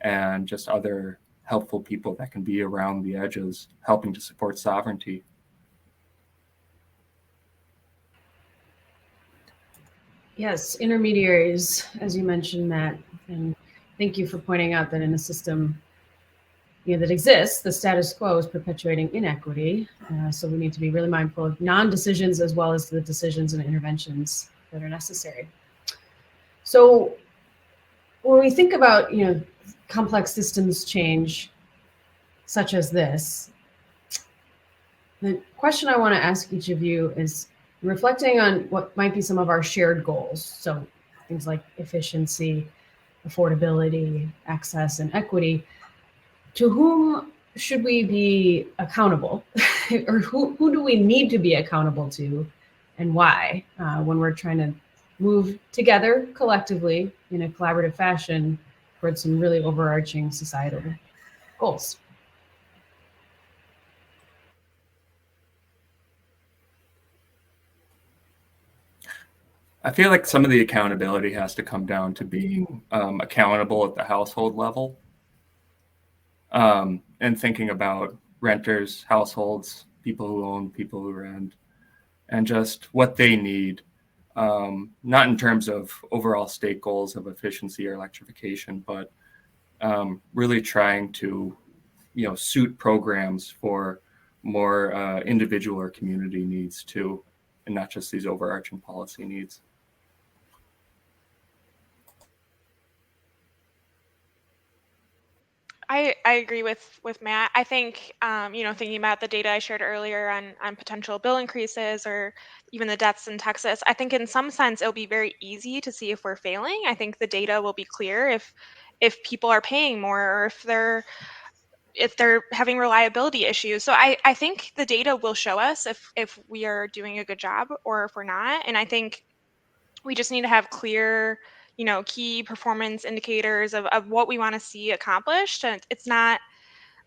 and just other helpful people that can be around the edges, helping to support sovereignty. Yes, intermediaries, as you mentioned, Matt, and thank you for pointing out that in a system that exists, the status quo is perpetuating inequity. So we need to be really mindful of non-decisions as well as the decisions and interventions that are necessary. So when we think about, complex systems change, such as this, the question I want to ask each of you is, reflecting on what might be some of our shared goals. So things like efficiency, affordability, access, and equity. To whom should we be accountable? Or who do we need to be accountable to, and why, when we're trying to move together collectively in a collaborative fashion towards some really overarching societal goals? I feel like some of the accountability has to come down to being accountable at the household level, and thinking about renters, households, people who own, people who rent, and just what they need, not in terms of overall state goals of efficiency or electrification, but really trying to, suit programs for more individual or community needs too, and not just these overarching policy needs. I agree with Matt. I think thinking about the data I shared earlier on potential bill increases or even the deaths in Texas, I think in some sense it'll be very easy to see if we're failing. I think the data will be clear if people are paying more or if they're having reliability issues. So I think the data will show us if we are doing a good job or if we're not. And I think we just need to have clear, key performance indicators of what we want to see accomplished. And it's not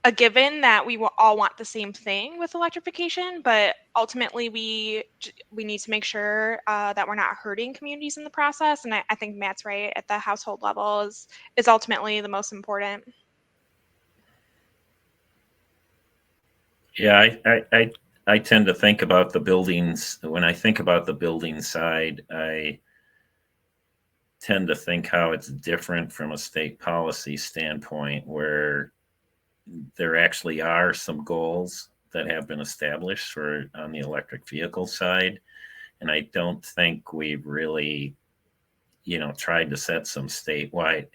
a given that we will all want the same thing with electrification, but ultimately we need to make sure that we're not hurting communities in the process. And I think Matt's right, at the household level is ultimately the most important. Yeah, I tend to think about the buildings. When I think about the building side, I tend to think how it's different from a state policy standpoint, where there actually are some goals that have been established for on the electric vehicle side. And I don't think we've really, tried to set statewide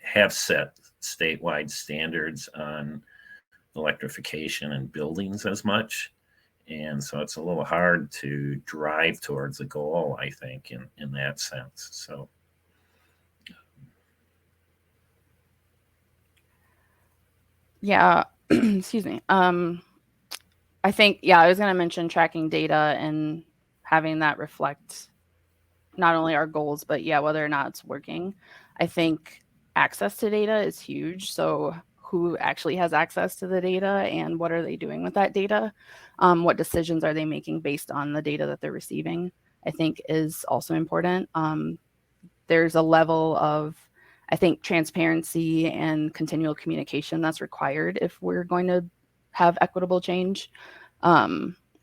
standards on electrification and buildings as much. And so it's a little hard to drive towards a goal, I think, in that sense. So. Yeah, excuse me. I think, I was going to mention tracking data and having that reflect not only our goals, but whether or not it's working. I think access to data is huge. So who actually has access to the data and what are they doing with that data? What decisions are they making based on the data that they're receiving, I think is also important. There's a level of, I think, transparency and continual communication that's required if we're going to have equitable change.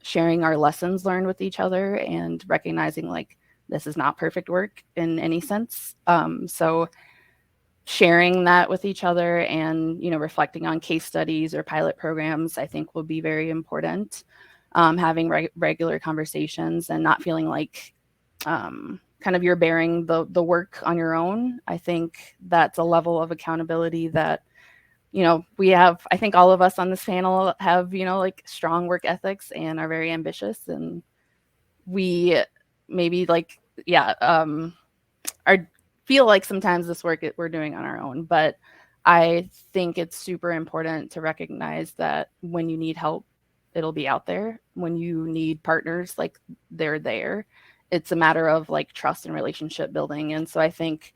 Sharing our lessons learned with each other and recognizing like this is not perfect work in any sense. So sharing that with each other and, reflecting on case studies or pilot programs, I think will be very important. Having regular conversations and not feeling like kind of you're bearing the work on your own. I think that's a level of accountability that, we have. I think all of us on this panel have, like strong work ethics and are very ambitious, and we maybe feel like sometimes this work we're doing on our own. But I think it's super important to recognize that when you need help, it'll be out there. When you need partners, like they're there. It's a matter of like trust and relationship building. And so I think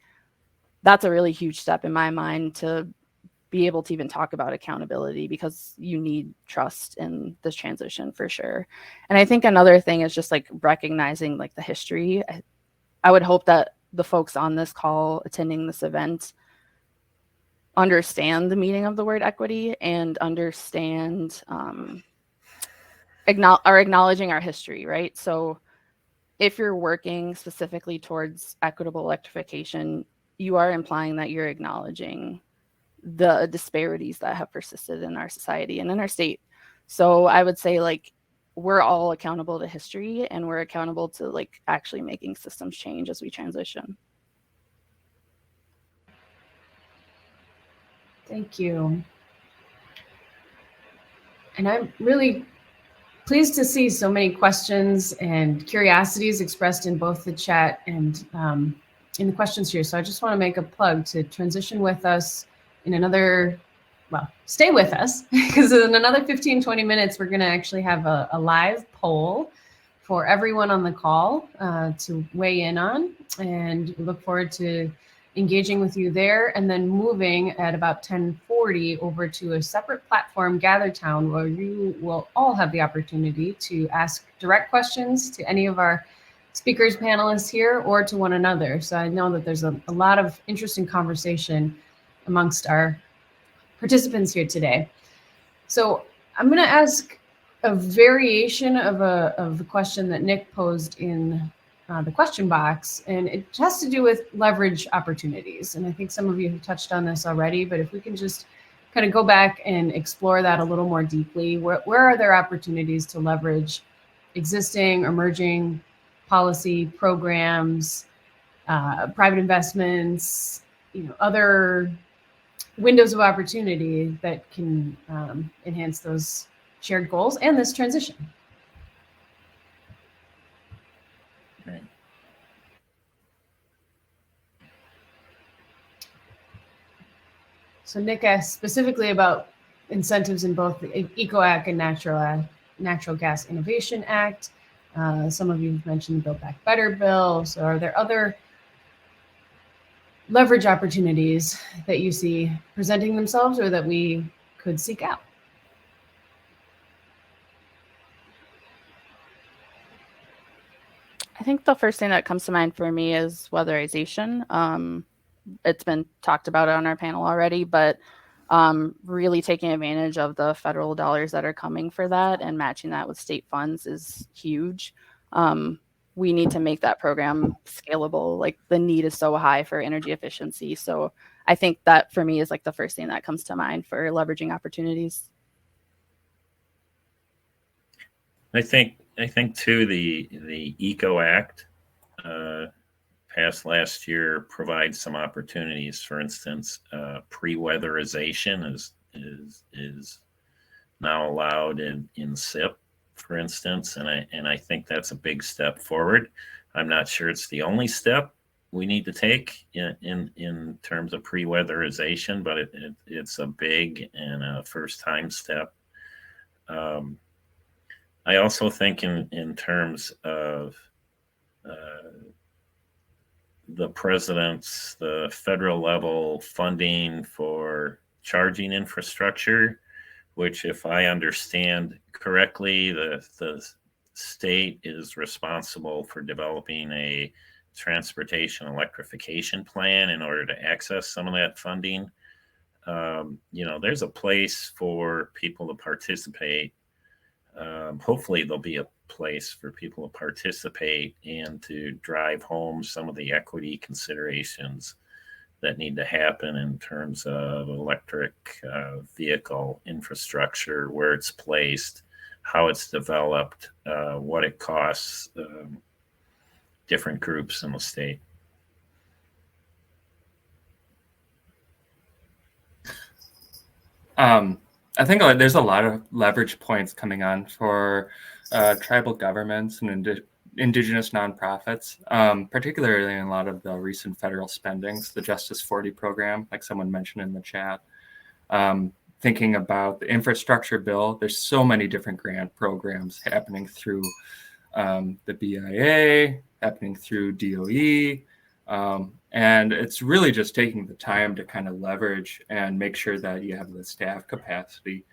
that's a really huge step in my mind to be able to even talk about accountability, because you need trust in this transition for sure. And I think another thing is just like recognizing like the history. I would hope that the folks on this call attending this event understand the meaning of the word equity and understand acknowledging our history, right? So if you're working specifically towards equitable electrification, you are implying that you're acknowledging the disparities that have persisted in our society and in our state. So I would say like we're all accountable to history, and we're accountable to like actually making systems change as we transition. Thank you. And I'm really pleased to see so many questions and curiosities expressed in both the chat and in the questions here. So I just want to make a plug to transition with us in another, well, stay with us, because in another 15, 20 minutes, we're going to actually have a live poll for everyone on the call to weigh in on. And we look forward to engaging with you there, and then moving at about 10:40 over to a separate platform, Gather Town, where you will all have the opportunity to ask direct questions to any of our speakers, panelists here, or to one another. So I know that there's a lot of interesting conversation amongst our participants here today. So I'm going to ask a variation of the question that Nick posed in the question box, and it has to do with leverage opportunities. And I think some of you have touched on this already, but if we can just kind of go back and explore that a little more deeply, where are there opportunities to leverage existing, emerging policy programs, private investments, other windows of opportunity that can enhance those shared goals and this transition? Right. So Nick asked specifically about incentives in both the ECO Act and Natural Gas Innovation Act. Some of you have mentioned the Build Back Better bill. So are there other leverage opportunities that you see presenting themselves or that we could seek out? I think the first thing that comes to mind for me is weatherization. It's been talked about on our panel already, but really taking advantage of the federal dollars that are coming for that and matching that with state funds is huge. We need to make that program scalable. Like, the need is so high for energy efficiency. So I think that for me is like the first thing that comes to mind for leveraging opportunities. I think too, the ECO Act passed last year provides some opportunities. For instance, pre-weatherization is now allowed in SIP, for instance, and I think that's a big step forward. I'm not sure it's the only step we need to take in terms of pre-weatherization, but it's a big and a first-time step. I also think in terms of the federal level funding for charging infrastructure, which, if I understand correctly, the state is responsible for developing a transportation electrification plan in order to access some of that funding. There's a place for people to participate. Hopefully there'll be a place for people to participate and to drive home some of the equity considerations that need to happen in terms of electric vehicle infrastructure, where it's placed, how it's developed, what it costs different groups in the state. I think there's a lot of leverage points coming on for tribal governments and indigenous nonprofits, particularly in a lot of the recent federal spendings, the Justice 40 program, like someone mentioned in the chat. Thinking about the infrastructure bill, there's so many different grant programs happening through the BIA, happening through DOE, and it's really just taking the time to kind of leverage and make sure that you have the staff capacity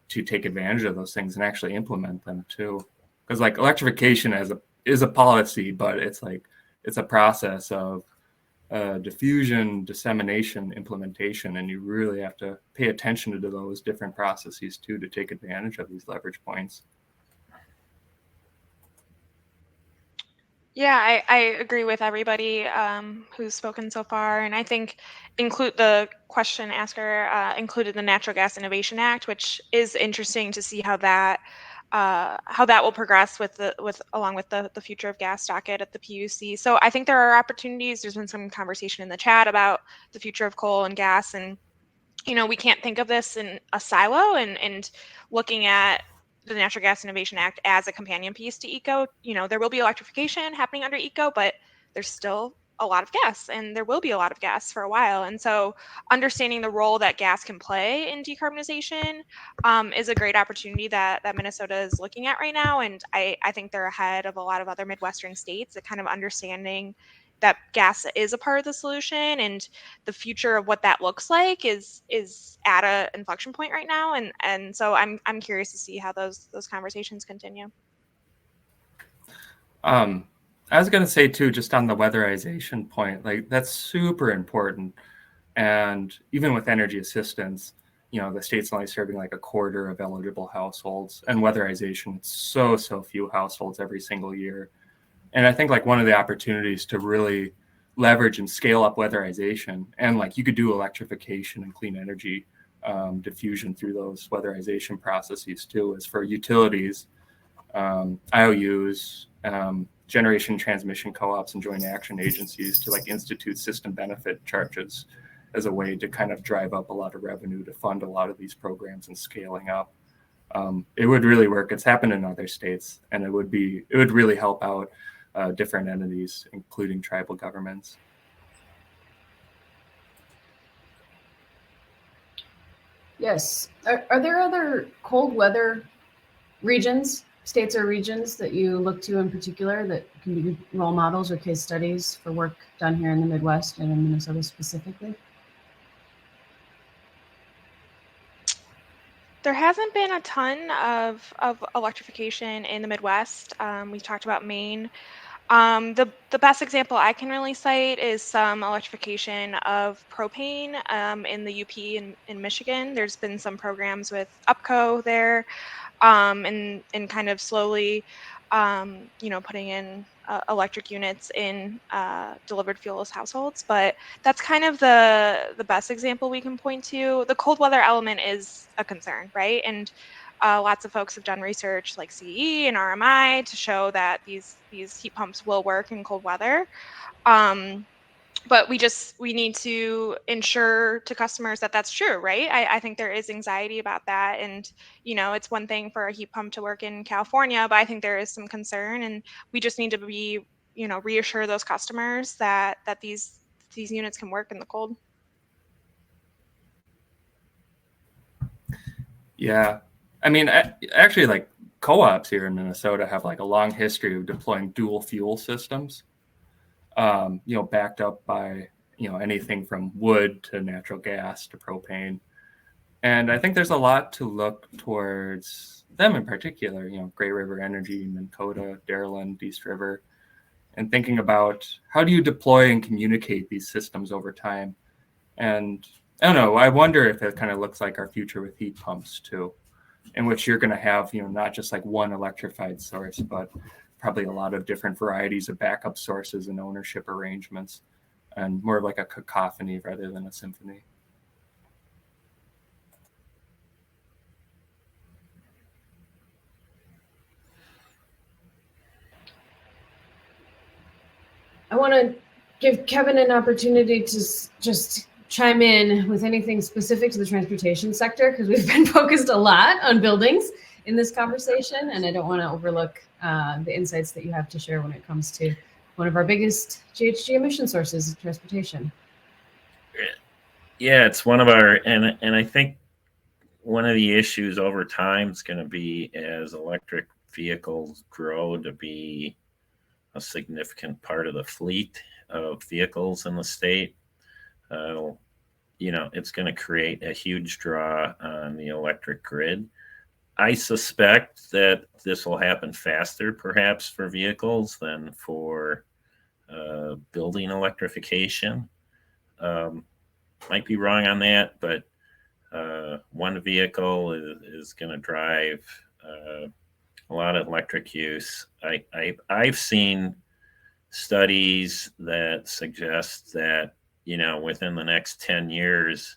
to take advantage of those things and actually implement them too. Because like electrification is a policy, but it's a process of diffusion, dissemination, implementation, and you really have to pay attention to those different processes too to take advantage of these leverage points. Yeah, I agree with everybody who's spoken so far, and I think the question asker included the Natural Gas Innovation Act, which is interesting to see how that will progress along with the future of gas docket at the PUC. So I think there are opportunities. There's been some conversation in the chat about the future of coal and gas, and we can't think of this in a silo, and looking at the Natural Gas Innovation Act as a companion piece to ECO. There will be electrification happening under ECO, but there's still a lot of gas, and there will be a lot of gas for a while. And so understanding the role that gas can play in decarbonization is a great opportunity that Minnesota is looking at right now. And I think they're ahead of a lot of other Midwestern states at kind of understanding that gas is a part of the solution, and the future of what that looks like is at a inflection point right now. And so I'm curious to see how those conversations continue. I was going to say too, just on the weatherization point, like that's super important. And even with energy assistance, the state's only serving like a quarter of eligible households, and weatherization, it's so few households every single year. And I think like one of the opportunities to really leverage and scale up weatherization, and like you could do electrification and clean energy diffusion through those weatherization processes too, is for utilities, IOUs, generation transmission co-ops, and joint action agencies to like institute system benefit charges as a way to kind of drive up a lot of revenue to fund a lot of these programs and scaling up. It would really work. It's happened in other states, and it would really help out different entities, including tribal governments. Yes. Are there other cold weather regions, states or regions that you look to in particular that can be role models or case studies for work done here in the Midwest and in Minnesota specifically? There hasn't been a ton of electrification in the Midwest. We talked about Maine. The best example I can really cite is some electrification of propane in the UP in Michigan. There's been some programs with UPCO there, and kind of slowly, putting in electric units in delivered fuelless households. But that's kind of the best example we can point to. The cold weather element is a concern, right? And lots of folks have done research like CE and RMI to show that these heat pumps will work in cold weather. But we need to ensure to customers that that's true, right? I think there is anxiety about that. And, it's one thing for a heat pump to work in California, but I think there is some concern, and we just need to be, reassure those customers that these units can work in the cold. Yeah. I mean, actually, like co-ops here in Minnesota have like a long history of deploying dual fuel systems, backed up by, anything from wood to natural gas to propane. And I think there's a lot to look towards them in particular, Great River Energy, Minn Kota, Dairyland, East River, and thinking about how do you deploy and communicate these systems over time. And I don't know, I wonder if it kind of looks like our future with heat pumps too, in which you're going to have, not just like one electrified source, but probably a lot of different varieties of backup sources and ownership arrangements, and more of like a cacophony rather than a symphony. I want to give Kevin an opportunity to just chime in with anything specific to the transportation sector, because we've been focused a lot on buildings in this conversation, and I don't want to overlook the insights that you have to share when it comes to one of our biggest GHG emission sources, transportation. Yeah, it's one of our, and I think one of the issues over time is going to be, as electric vehicles grow to be a significant part of the fleet of vehicles in the state, it's going to create a huge draw on the electric grid. I suspect that this will happen faster, perhaps, for vehicles than for building electrification. Might be wrong on that, but one vehicle is going to drive a lot of electric use. I've seen studies that suggest that, within the next 10 years,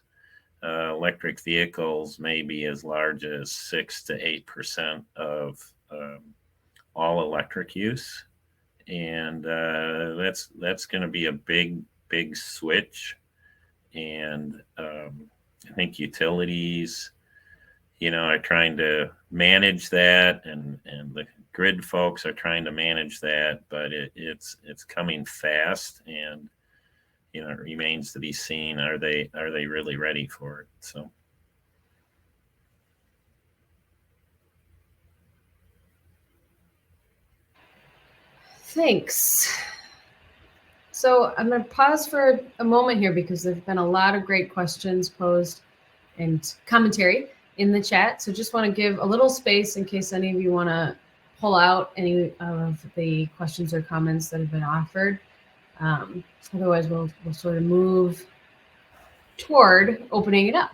electric vehicles may be as large as 6 to 8% of all electric use. And that's going to be a big switch. And I think utilities, are trying to manage that, and the grid folks are trying to manage that, but it's coming fast, and it remains to be seen. Are they really ready for it? So. Thanks. So I'm going to pause for a moment here because there's been a lot of great questions posed and commentary in the chat. So just want to give a little space in case any of you want to pull out any of the questions or comments that have been offered. Otherwise, we'll sort of move toward opening it up.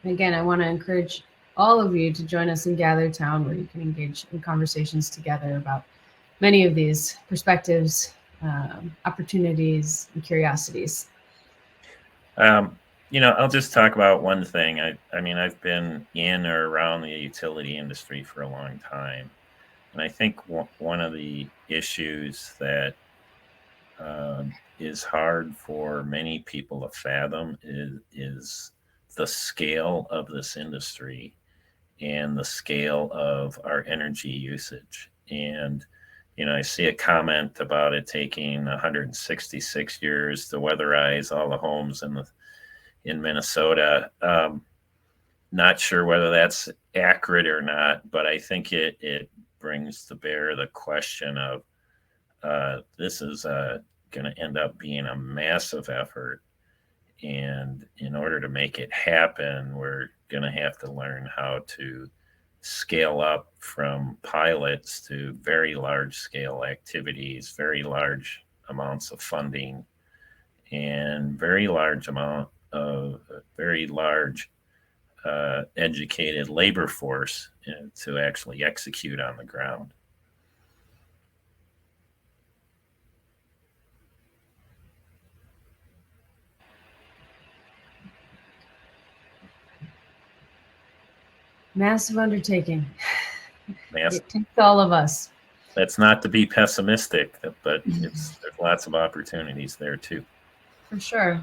And again, I want to encourage all of you to join us in Gather Town, where you can engage in conversations together about many of these perspectives, opportunities, and curiosities. I'll just talk about one thing. I mean, I've been in or around the utility industry for a long time. And I think one of the issues that is hard for many people to fathom is the scale of this industry and the scale of our energy usage. And, I see a comment about it taking 166 years to weatherize all the homes in Minnesota. Not sure whether that's accurate or not, but I think it brings to bear the question of this is going to end up being a massive effort. And in order to make it happen, we're going to have to learn how to scale up from pilots to very large scale activities, very large amounts of funding, and very large educated labor force to actually execute on the ground. Massive undertaking. Massive. It takes all of us. That's not to be pessimistic, but there's lots of opportunities there too. For sure.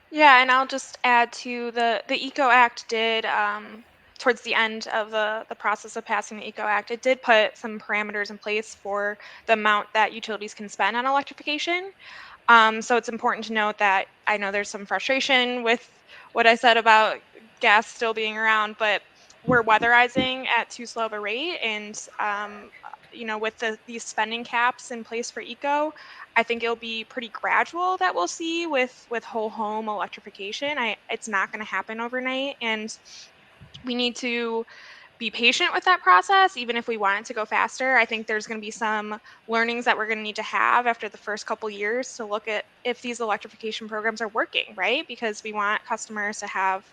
Yeah, and I'll just add to the ECO Act did, towards the end of the process of passing the ECO Act, it did put some parameters in place for the amount that utilities can spend on electrification. So it's important to note that I know there's some frustration with what I said about gas still being around, but we're weatherizing at too slow of a rate. And, with these spending caps in place for eco, I think it'll be pretty gradual that we'll see with whole home electrification. It's not going to happen overnight. And we need to be patient with that process, even if we want it to go faster. I think there's going to be some learnings that we're going to need to have after the first couple years to look at if these electrification programs are working, right? Because we want customers to have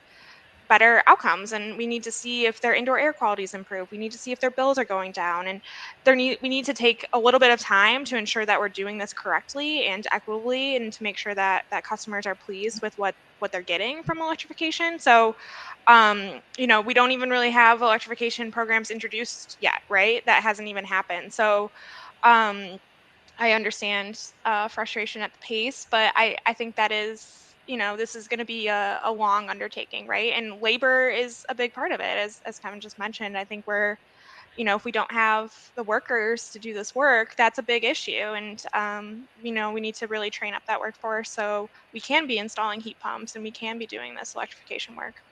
better outcomes, and we need to see if their indoor air quality is improved. We need to see if their bills are going down, and we need to take a little bit of time to ensure that we're doing this correctly and equitably, and to make sure that customers are pleased with what they're getting from electrification. So we don't even really have electrification programs introduced yet, right? That hasn't even happened. So I understand frustration at the pace, but I think that is, this is going to be a long undertaking, right? And labor is a big part of it, as Kevin just mentioned. I think we're, if we don't have the workers to do this work, that's a big issue. And, we need to really train up that workforce so we can be installing heat pumps and we can be doing this electrification work.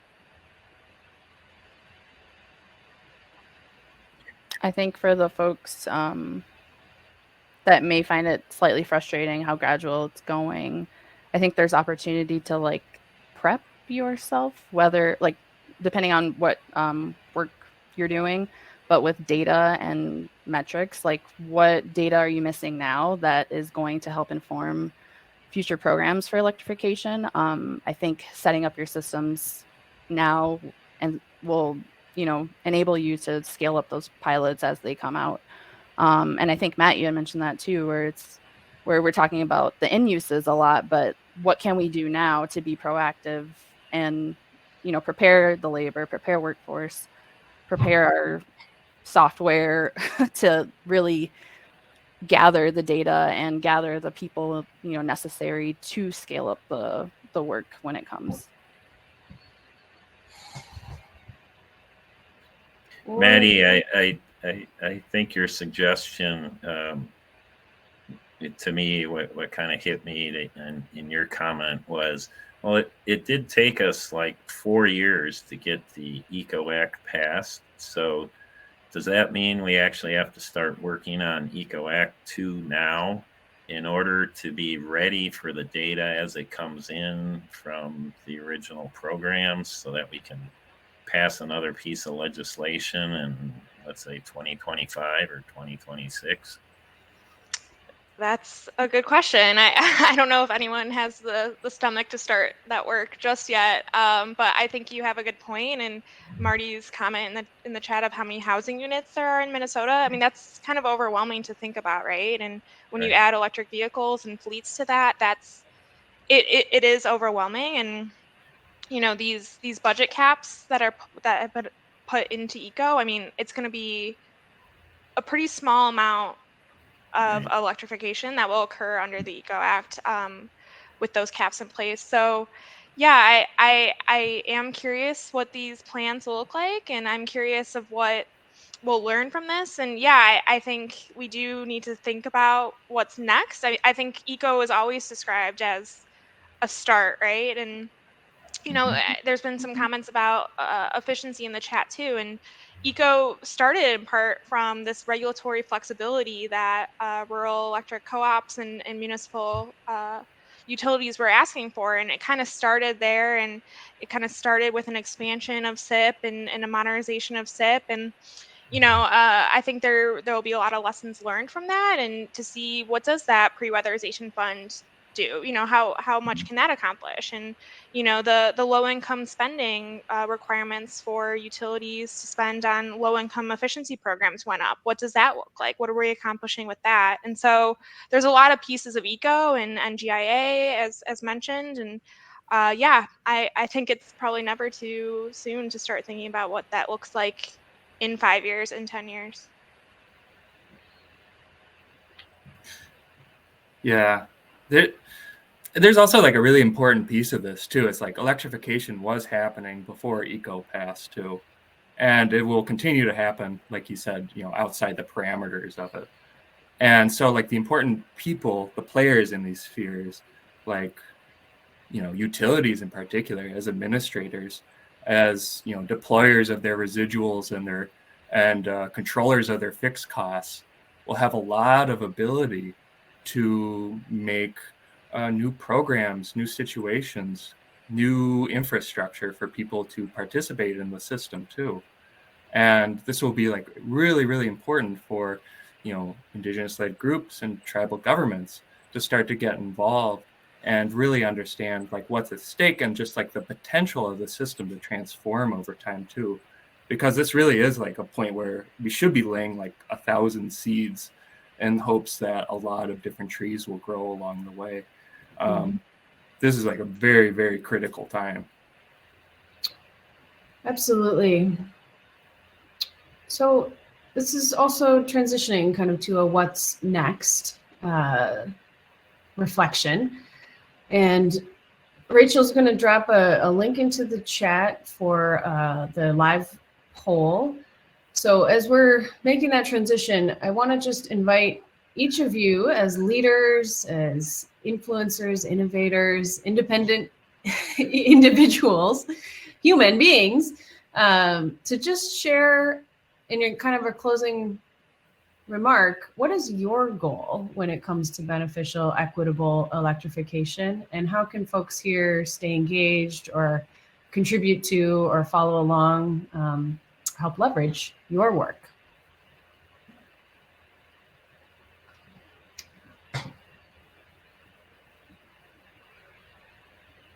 I think for the folks that may find it slightly frustrating how gradual it's going, I think there's opportunity to prep yourself, whether depending on what work you're doing, but with data and metrics, what data are you missing now that is going to help inform future programs for electrification? I think setting up your systems now and will enable you to scale up those pilots as they come out. And I think, Matt, you had mentioned that too, where we're talking about the end uses a lot, but what can we do now to be proactive and prepare the labor, prepare workforce, prepare our software to really gather the data and gather the people necessary to scale up the work when it comes. Maddie, I think your suggestion, to me, what kind of hit me in your comment was, well, it did take us like 4 years to get the ECO Act passed. So does that mean we actually have to start working on ECO Act 2 now in order to be ready for the data as it comes in from the original programs so that we can pass another piece of legislation in, let's say, 2025 or 2026? That's a good question. I don't know if anyone has the stomach to start that work just yet, but I think you have a good point. And Marty's comment in the chat of how many housing units there are in Minnesota, I mean, that's kind of overwhelming to think about, right? And when you add electric vehicles and fleets to that, it is overwhelming. And these budget caps that have been put into eco, I mean, it's going to be a pretty small amount of electrification that will occur under the ECO Act with those caps in place. So yeah, I am curious what these plans will look like, and I'm curious of what we'll learn from this. And yeah, I think we do need to think about what's next. I think ECO is always described as a start, right? And there's been some comments about efficiency in the chat too. And ECO started in part from this regulatory flexibility that rural electric co-ops and municipal utilities were asking for. And it kind of started there, and it kind of started with an expansion of SIP and a modernization of SIP. And I think there will be a lot of lessons learned from that, and to see what does that pre-weatherization fund do, how much can that accomplish. And the low income spending requirements for utilities to spend on low income efficiency programs went up. What does that look like? What are we accomplishing with that? And so there's a lot of pieces of eco and GIA as mentioned. And yeah, I think it's probably never too soon to start thinking about what that looks like in 5 years, in 10 years. Yeah. There's also like a really important piece of this too. It's like electrification was happening before ECO passed too. And it will continue to happen, like you said, outside the parameters of it. And so like the important people, the players in these spheres, like, utilities in particular, as administrators, as, deployers of their residuals and controllers of their fixed costs, will have a lot of ability to make new programs, new situations, new infrastructure for people to participate in the system too. And this will be like really, really important for, indigenous-led groups and tribal governments to start to get involved and really understand like what's at stake and just like the potential of the system to transform over time too. Because this really is like a point where we should be laying like 1,000 seeds in hopes that a lot of different trees will grow along the way. This is like a very, very critical time. Absolutely. So this is also transitioning kind of to a what's next reflection. And Rachel's going to drop a link into the chat for the live poll. So as we're making that transition, I want to just invite each of you as leaders, as influencers, innovators, independent individuals, human beings, to just share in your kind of a closing remark, what is your goal when it comes to beneficial, equitable electrification? And how can folks here stay engaged or contribute to or follow along, help leverage your work?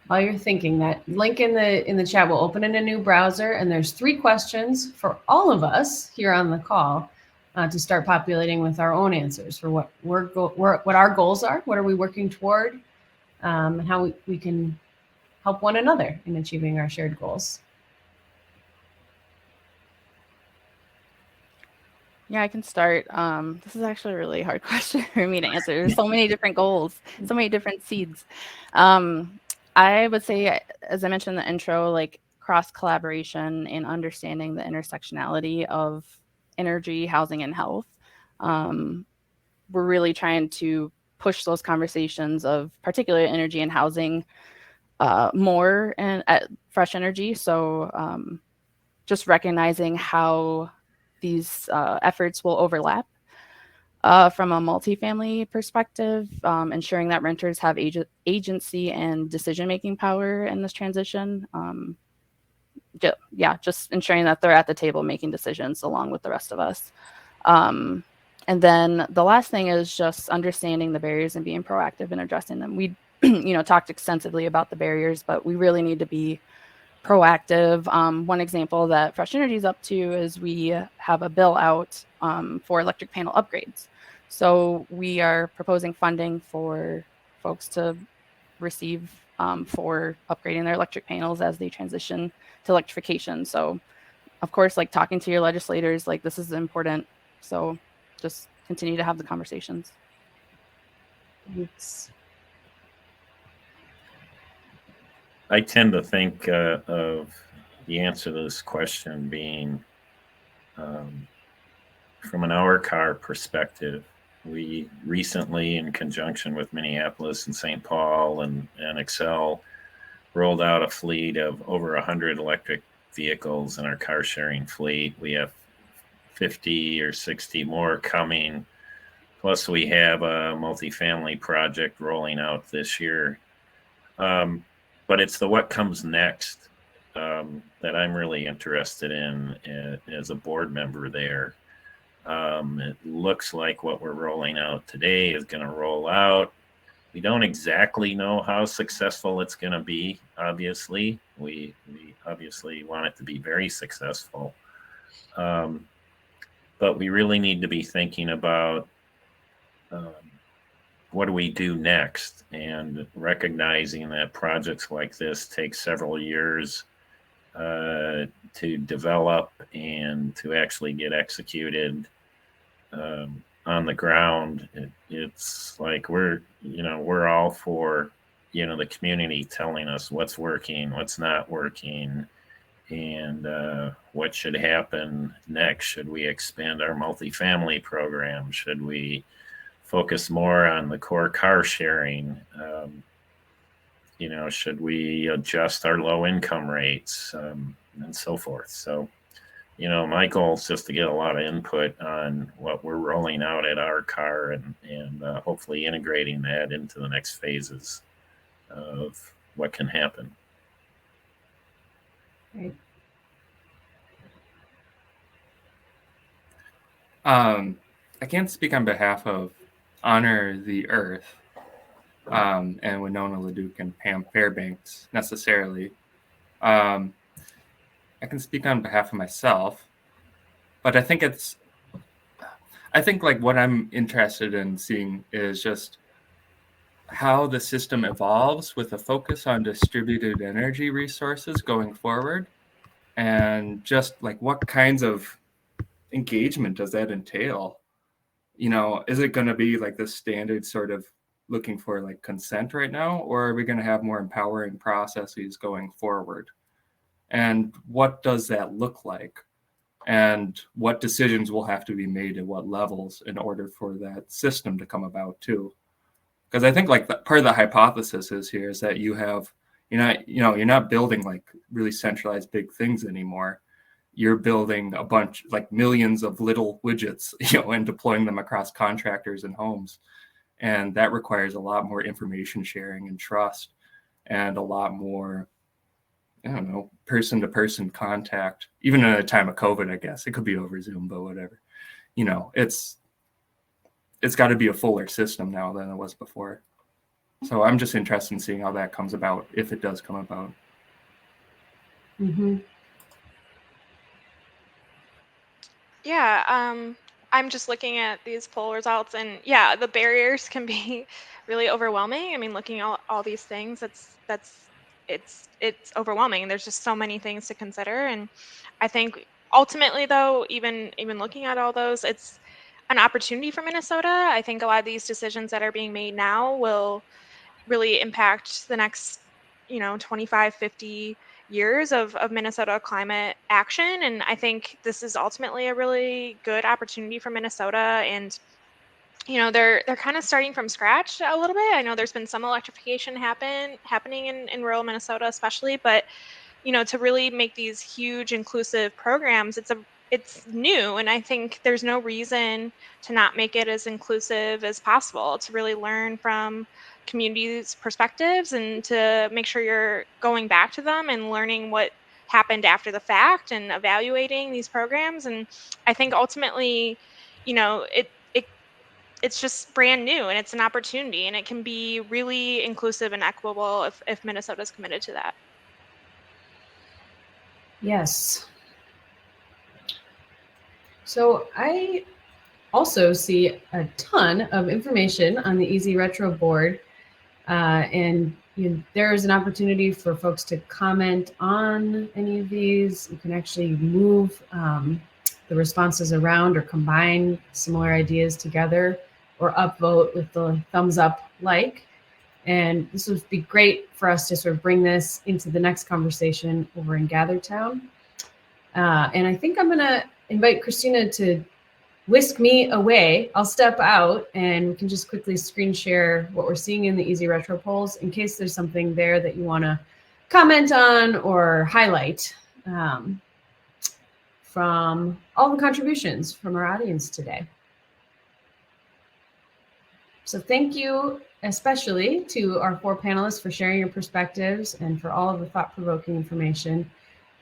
While you're thinking, that link in the chat will open in a new browser, and there's 3 questions for all of us here on the call to start populating with our own answers for what what our goals are, what are we working toward, and how we can help one another in achieving our shared goals? Yeah, I can start. This is actually a really hard question for me to answer. There's so many different goals, so many different seeds. I would say, as I mentioned in the intro, like cross collaboration and understanding the intersectionality of energy, housing, and health. We're really trying to push those conversations of particularly energy and housing more and at Fresh Energy. So just recognizing how these efforts will overlap from a multifamily perspective, ensuring that renters have agency and decision-making power in this transition. Just ensuring that they're at the table making decisions along with the rest of us. And then the last thing is just understanding the barriers and being proactive in addressing them. We, talked extensively about the barriers, but we really need to be proactive. One example that Fresh Energy is up to is we have a bill out for electric panel upgrades. So we are proposing funding for folks to receive for upgrading their electric panels as they transition to electrification. So of course, like talking to your legislators, like this is important. So just continue to have the conversations. I tend to think of the answer to this question being from an our car perspective. We recently, in conjunction with Minneapolis and St. Paul and Excel, rolled out a fleet of over 100 electric vehicles in our car sharing fleet. We have 50 or 60 more coming. Plus, we have a multifamily project rolling out this year. But it's the what comes next that I'm really interested in as a board member there. It looks like what we're rolling out today is going to roll out. We don't exactly know how successful it's going to be, obviously. We obviously want it to be very successful. But we really need to be thinking about what do we do next, and recognizing that projects like this take several years to develop and to actually get executed on the ground. It's like we're all for the community telling us what's working, what's not working, and what should happen next. Should we expand our multifamily program? Should we focus more on the core car sharing? Should we adjust our low income rates and so forth? So, my goal is just to get a lot of input on what we're rolling out at our car and hopefully integrating that into the next phases of what can happen. Right. I can't speak on behalf of Honor the Earth and Winona LaDuke and Pam Fairbanks necessarily. I can speak on behalf of myself, but I think like what I'm interested in seeing is just how the system evolves with a focus on distributed energy resources going forward, and just like what kinds of engagement does that entail? Is it going to be like the standard sort of looking for like consent right now, or are we going to have more empowering processes going forward? And what does that look like? And what decisions will have to be made at what levels in order for that system to come about too? Because I think like part of the hypothesis is that you're not building like really centralized big things anymore. You're building a bunch, like millions of little widgets, and deploying them across contractors and homes. And that requires a lot more information sharing and trust, and a lot more, person-to-person contact. Even in a time of COVID, I guess it could be over Zoom, but whatever. It's got to be a fuller system now than it was before. So I'm just interested in seeing how that comes about, if it does come about. Mm-hmm. Yeah, I'm just looking at these poll results, and yeah, the barriers can be really overwhelming. I mean, looking at all these things, that's it's overwhelming. There's just so many things to consider. And I think ultimately, though, even looking at all those, it's an opportunity for Minnesota. I think a lot of these decisions that are being made now will really impact the next 25, 50 years of Minnesota climate action. And I think this is ultimately a really good opportunity for Minnesota. And they're kind of starting from scratch a little bit. I know there's been some electrification happening in rural Minnesota especially, but to really make these huge inclusive programs, it's new. And I think there's no reason to not make it as inclusive as possible, to really learn from communities' perspectives and to make sure you're going back to them and learning what happened after the fact and evaluating these programs. And I think ultimately, it's just brand new and it's an opportunity, and it can be really inclusive and equitable if Minnesota's committed to that. Yes. So I also see a ton of information on the Easy Retro board, and there is an opportunity for folks to comment on any of these. You can actually move the responses around or combine similar ideas together, or upvote with the thumbs up like. And this would be great for us to sort of bring this into the next conversation over in Gathertown. And I think I'm going to invite Christina to whisk me away. I'll step out and we can just quickly screen share what we're seeing in the Easy Retro polls in case there's something there that you want to comment on or highlight from all the contributions from our audience today. So thank you especially to our 4 panelists for sharing your perspectives and for all of the thought-provoking information.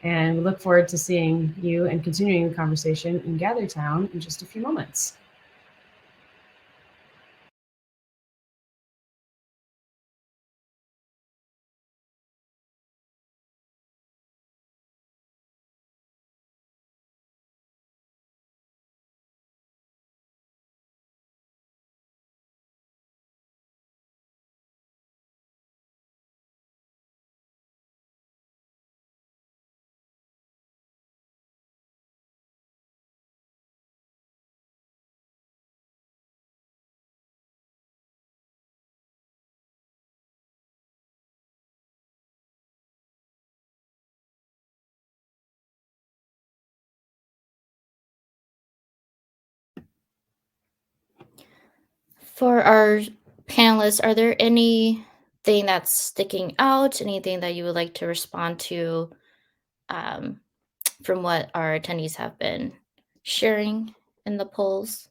And we look forward to seeing you and continuing the conversation in Gathertown in just a few moments. For our panelists, are there anything that's sticking out, anything that you would like to respond to from what our attendees have been sharing in the polls?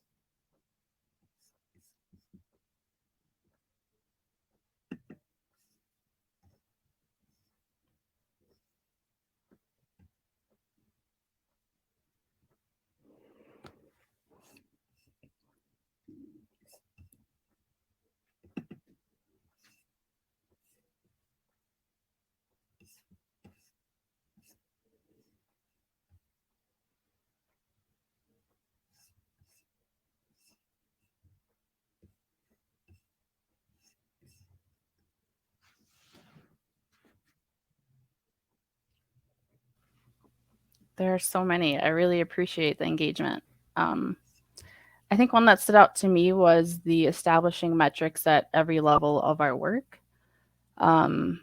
There are so many. I really appreciate the engagement. I think one that stood out to me was the establishing metrics at every level of our work. I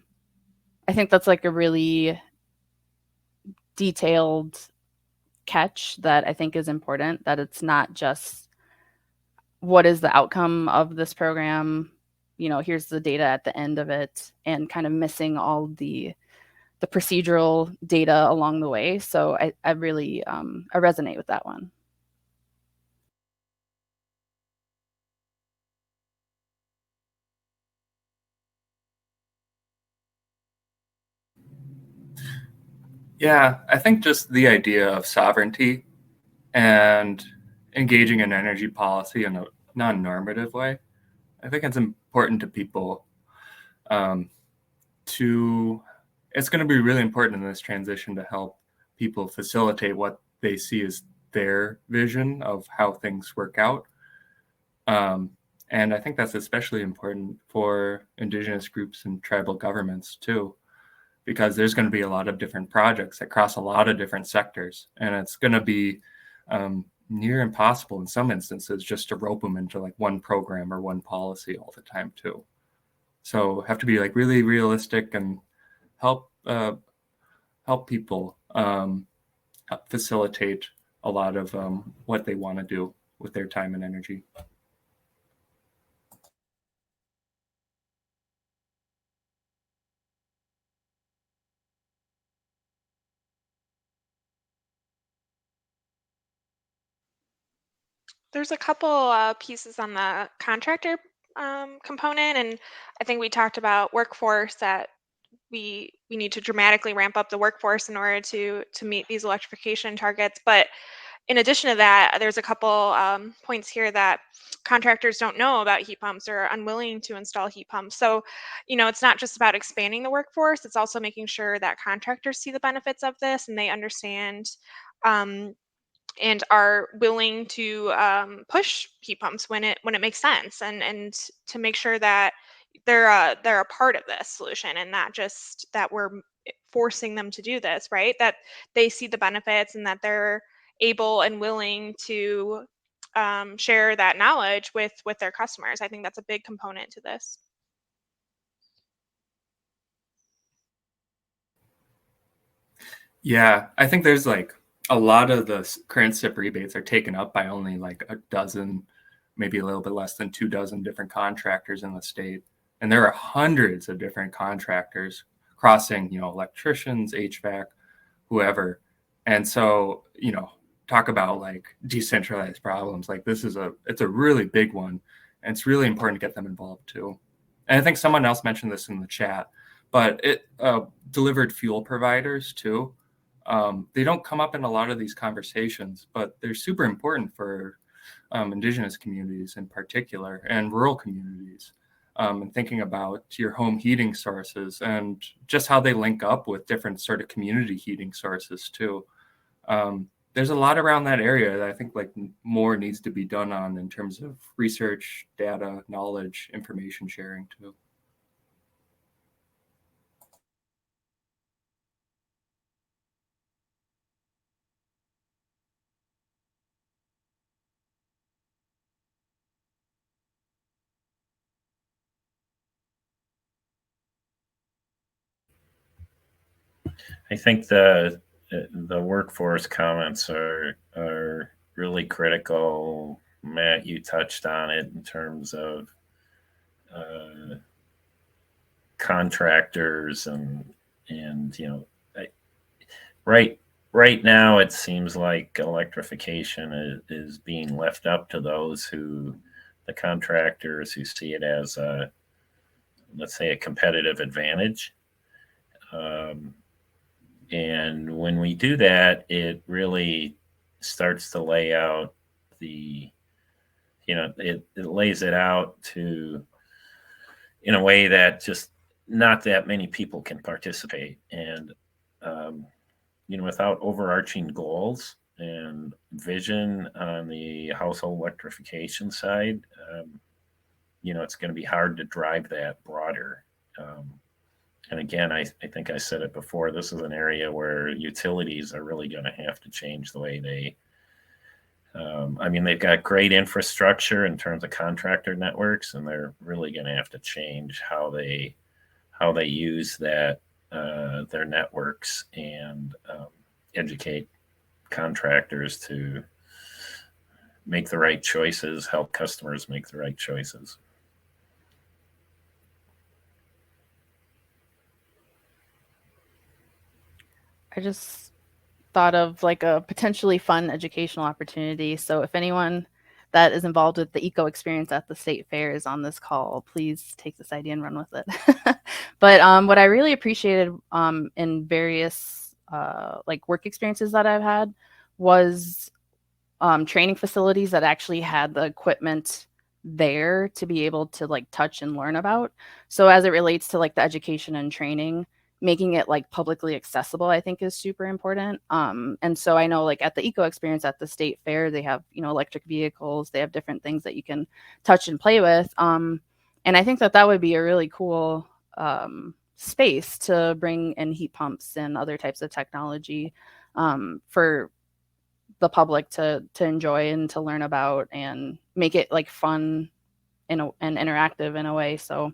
think that's like a really detailed catch that I think is important, that it's not just what is the outcome of this program, here's the data at the end of it, and kind of missing all the procedural data along the way. So I really I resonate with that one. Yeah, I think just the idea of sovereignty and engaging in energy policy in a non-normative way, I think it's important to people. It's going to be really important in this transition to help people facilitate what they see as their vision of how things work out. And I think that's especially important for Indigenous groups and tribal governments too. because there's going to be a lot of different projects that cross a lot of different sectors, and it's going to be near impossible in some instances just to rope them into like one program or one policy all the time too. So have to be like really realistic and help people facilitate a lot of what they want to do with their time and energy. There's a couple pieces on the contractor component, and I think we talked about workforce, that we need to dramatically ramp up the workforce in order to meet these electrification targets. But in addition to that, there's a couple points here that contractors don't know about heat pumps or are unwilling to install heat pumps. So, it's not just about expanding the workforce, it's also making sure that contractors see the benefits of this and they understand and are willing to push heat pumps when it makes sense, and to make sure that they're a part of this solution, and not just that we're forcing them to do this, right? That they see the benefits and that they're able and willing to share that knowledge with their customers. I think that's a big component to this. Yeah, I think there's like a lot of the current SIP rebates are taken up by only like a dozen, maybe a little bit less than 24 different contractors in the state. And there are hundreds of different contractors crossing, electricians, HVAC, whoever. And so, talk about like decentralized problems. Like it's a really big one. And it's really important to get them involved too. And I think someone else mentioned this in the chat, but delivered fuel providers too. They don't come up in a lot of these conversations, but they're super important for Indigenous communities in particular and rural communities. And thinking about your home heating sources and just how they link up with different sort of community heating sources too. There's a lot around that area that I think like more needs to be done on in terms of research, data, knowledge, information sharing too. I think the workforce comments are really critical. Matt, you touched on it in terms of contractors and right now it seems like electrification is being left up to the contractors who see it as let's say a competitive advantage. And when we do that, it really starts to lay out it lays it out in a way that just not that many people can participate. And, without overarching goals and vision on the household electrification side, it's going to be hard to drive that broader. And again, I think I said it before, this is an area where utilities are really going to have to change the way they've got great infrastructure in terms of contractor networks, and they're really going to have to change how they use that, their networks, and educate contractors to make the right choices, help customers make the right choices. I just thought of like a potentially fun educational opportunity. So if anyone that is involved with the eco experience at the state fair is on this call, please take this idea and run with it. But what I really appreciated in various like work experiences that I've had was training facilities that actually had the equipment there to be able to like touch and learn about. So as it relates to like the education and training, making it like publicly accessible, I think is super important. And so I know like at the eco experience at the state fair, they have, electric vehicles, they have different things that you can touch and play with. And I think that would be a really cool space to bring in heat pumps and other types of technology for the public to enjoy and to learn about, and make it like fun and interactive in a way. So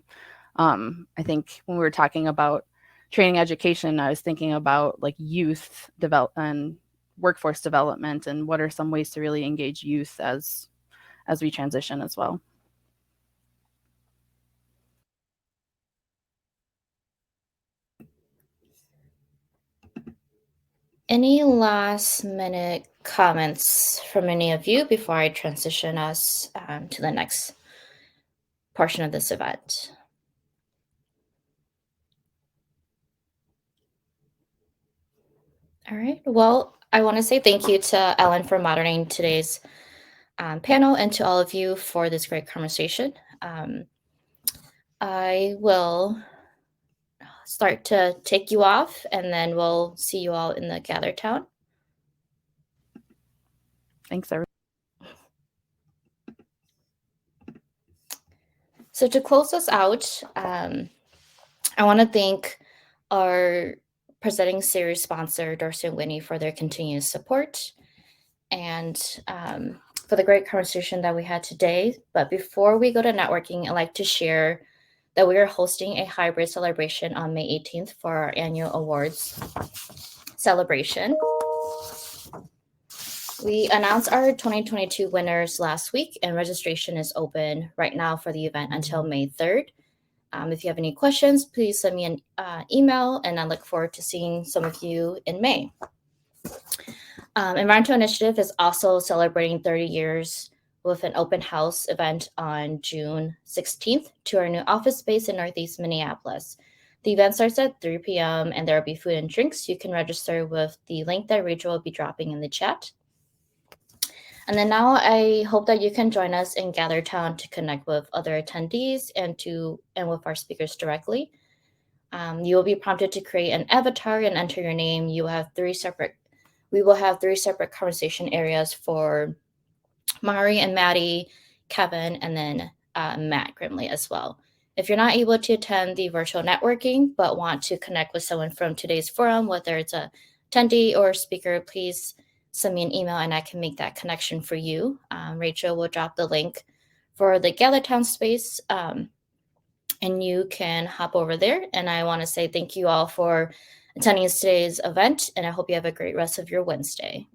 I think when we were talking about training education, I was thinking about like youth development and workforce development, and what are some ways to really engage youth as we transition as well. Any last minute comments from any of you before I transition us to the next portion of this event? All right. Well, I want to say thank you to Ellen for moderating today's panel, and to all of you for this great conversation. I will start to take you off, and then we'll see you all in the Gather Town. Thanks, everyone. So to close us out, I want to thank our presenting series sponsor, Dorsey & Whitney, for their continued support, and for the great conversation that we had today. But before we go to networking, I'd like to share that we are hosting a hybrid celebration on May 18th for our annual awards celebration. We announced our 2022 winners last week, and registration is open right now for the event until May 3rd. If you have any questions, please send me an email, and I look forward to seeing some of you in May. Environmental Initiative is also celebrating 30 years with an open house event on June 16th to our new office space in Northeast Minneapolis. The event starts at 3 p.m. and there will be food and drinks. You can register with the link that Rachel will be dropping in the chat. And then now I hope that you can join us in Gather Town to connect with other attendees and with our speakers directly. You will be prompted to create an avatar and enter your name. We will have three separate conversation areas for Mari and Maddie, Kevin, and then Matt Grimley as well. If you're not able to attend the virtual networking but want to connect with someone from today's forum, whether it's a attendee or a speaker, please send me an email and I can make that connection for you. Rachel will drop the link for the Gather Town space, and you can hop over there. And I want to say thank you all for attending today's event, and I hope you have a great rest of your Wednesday.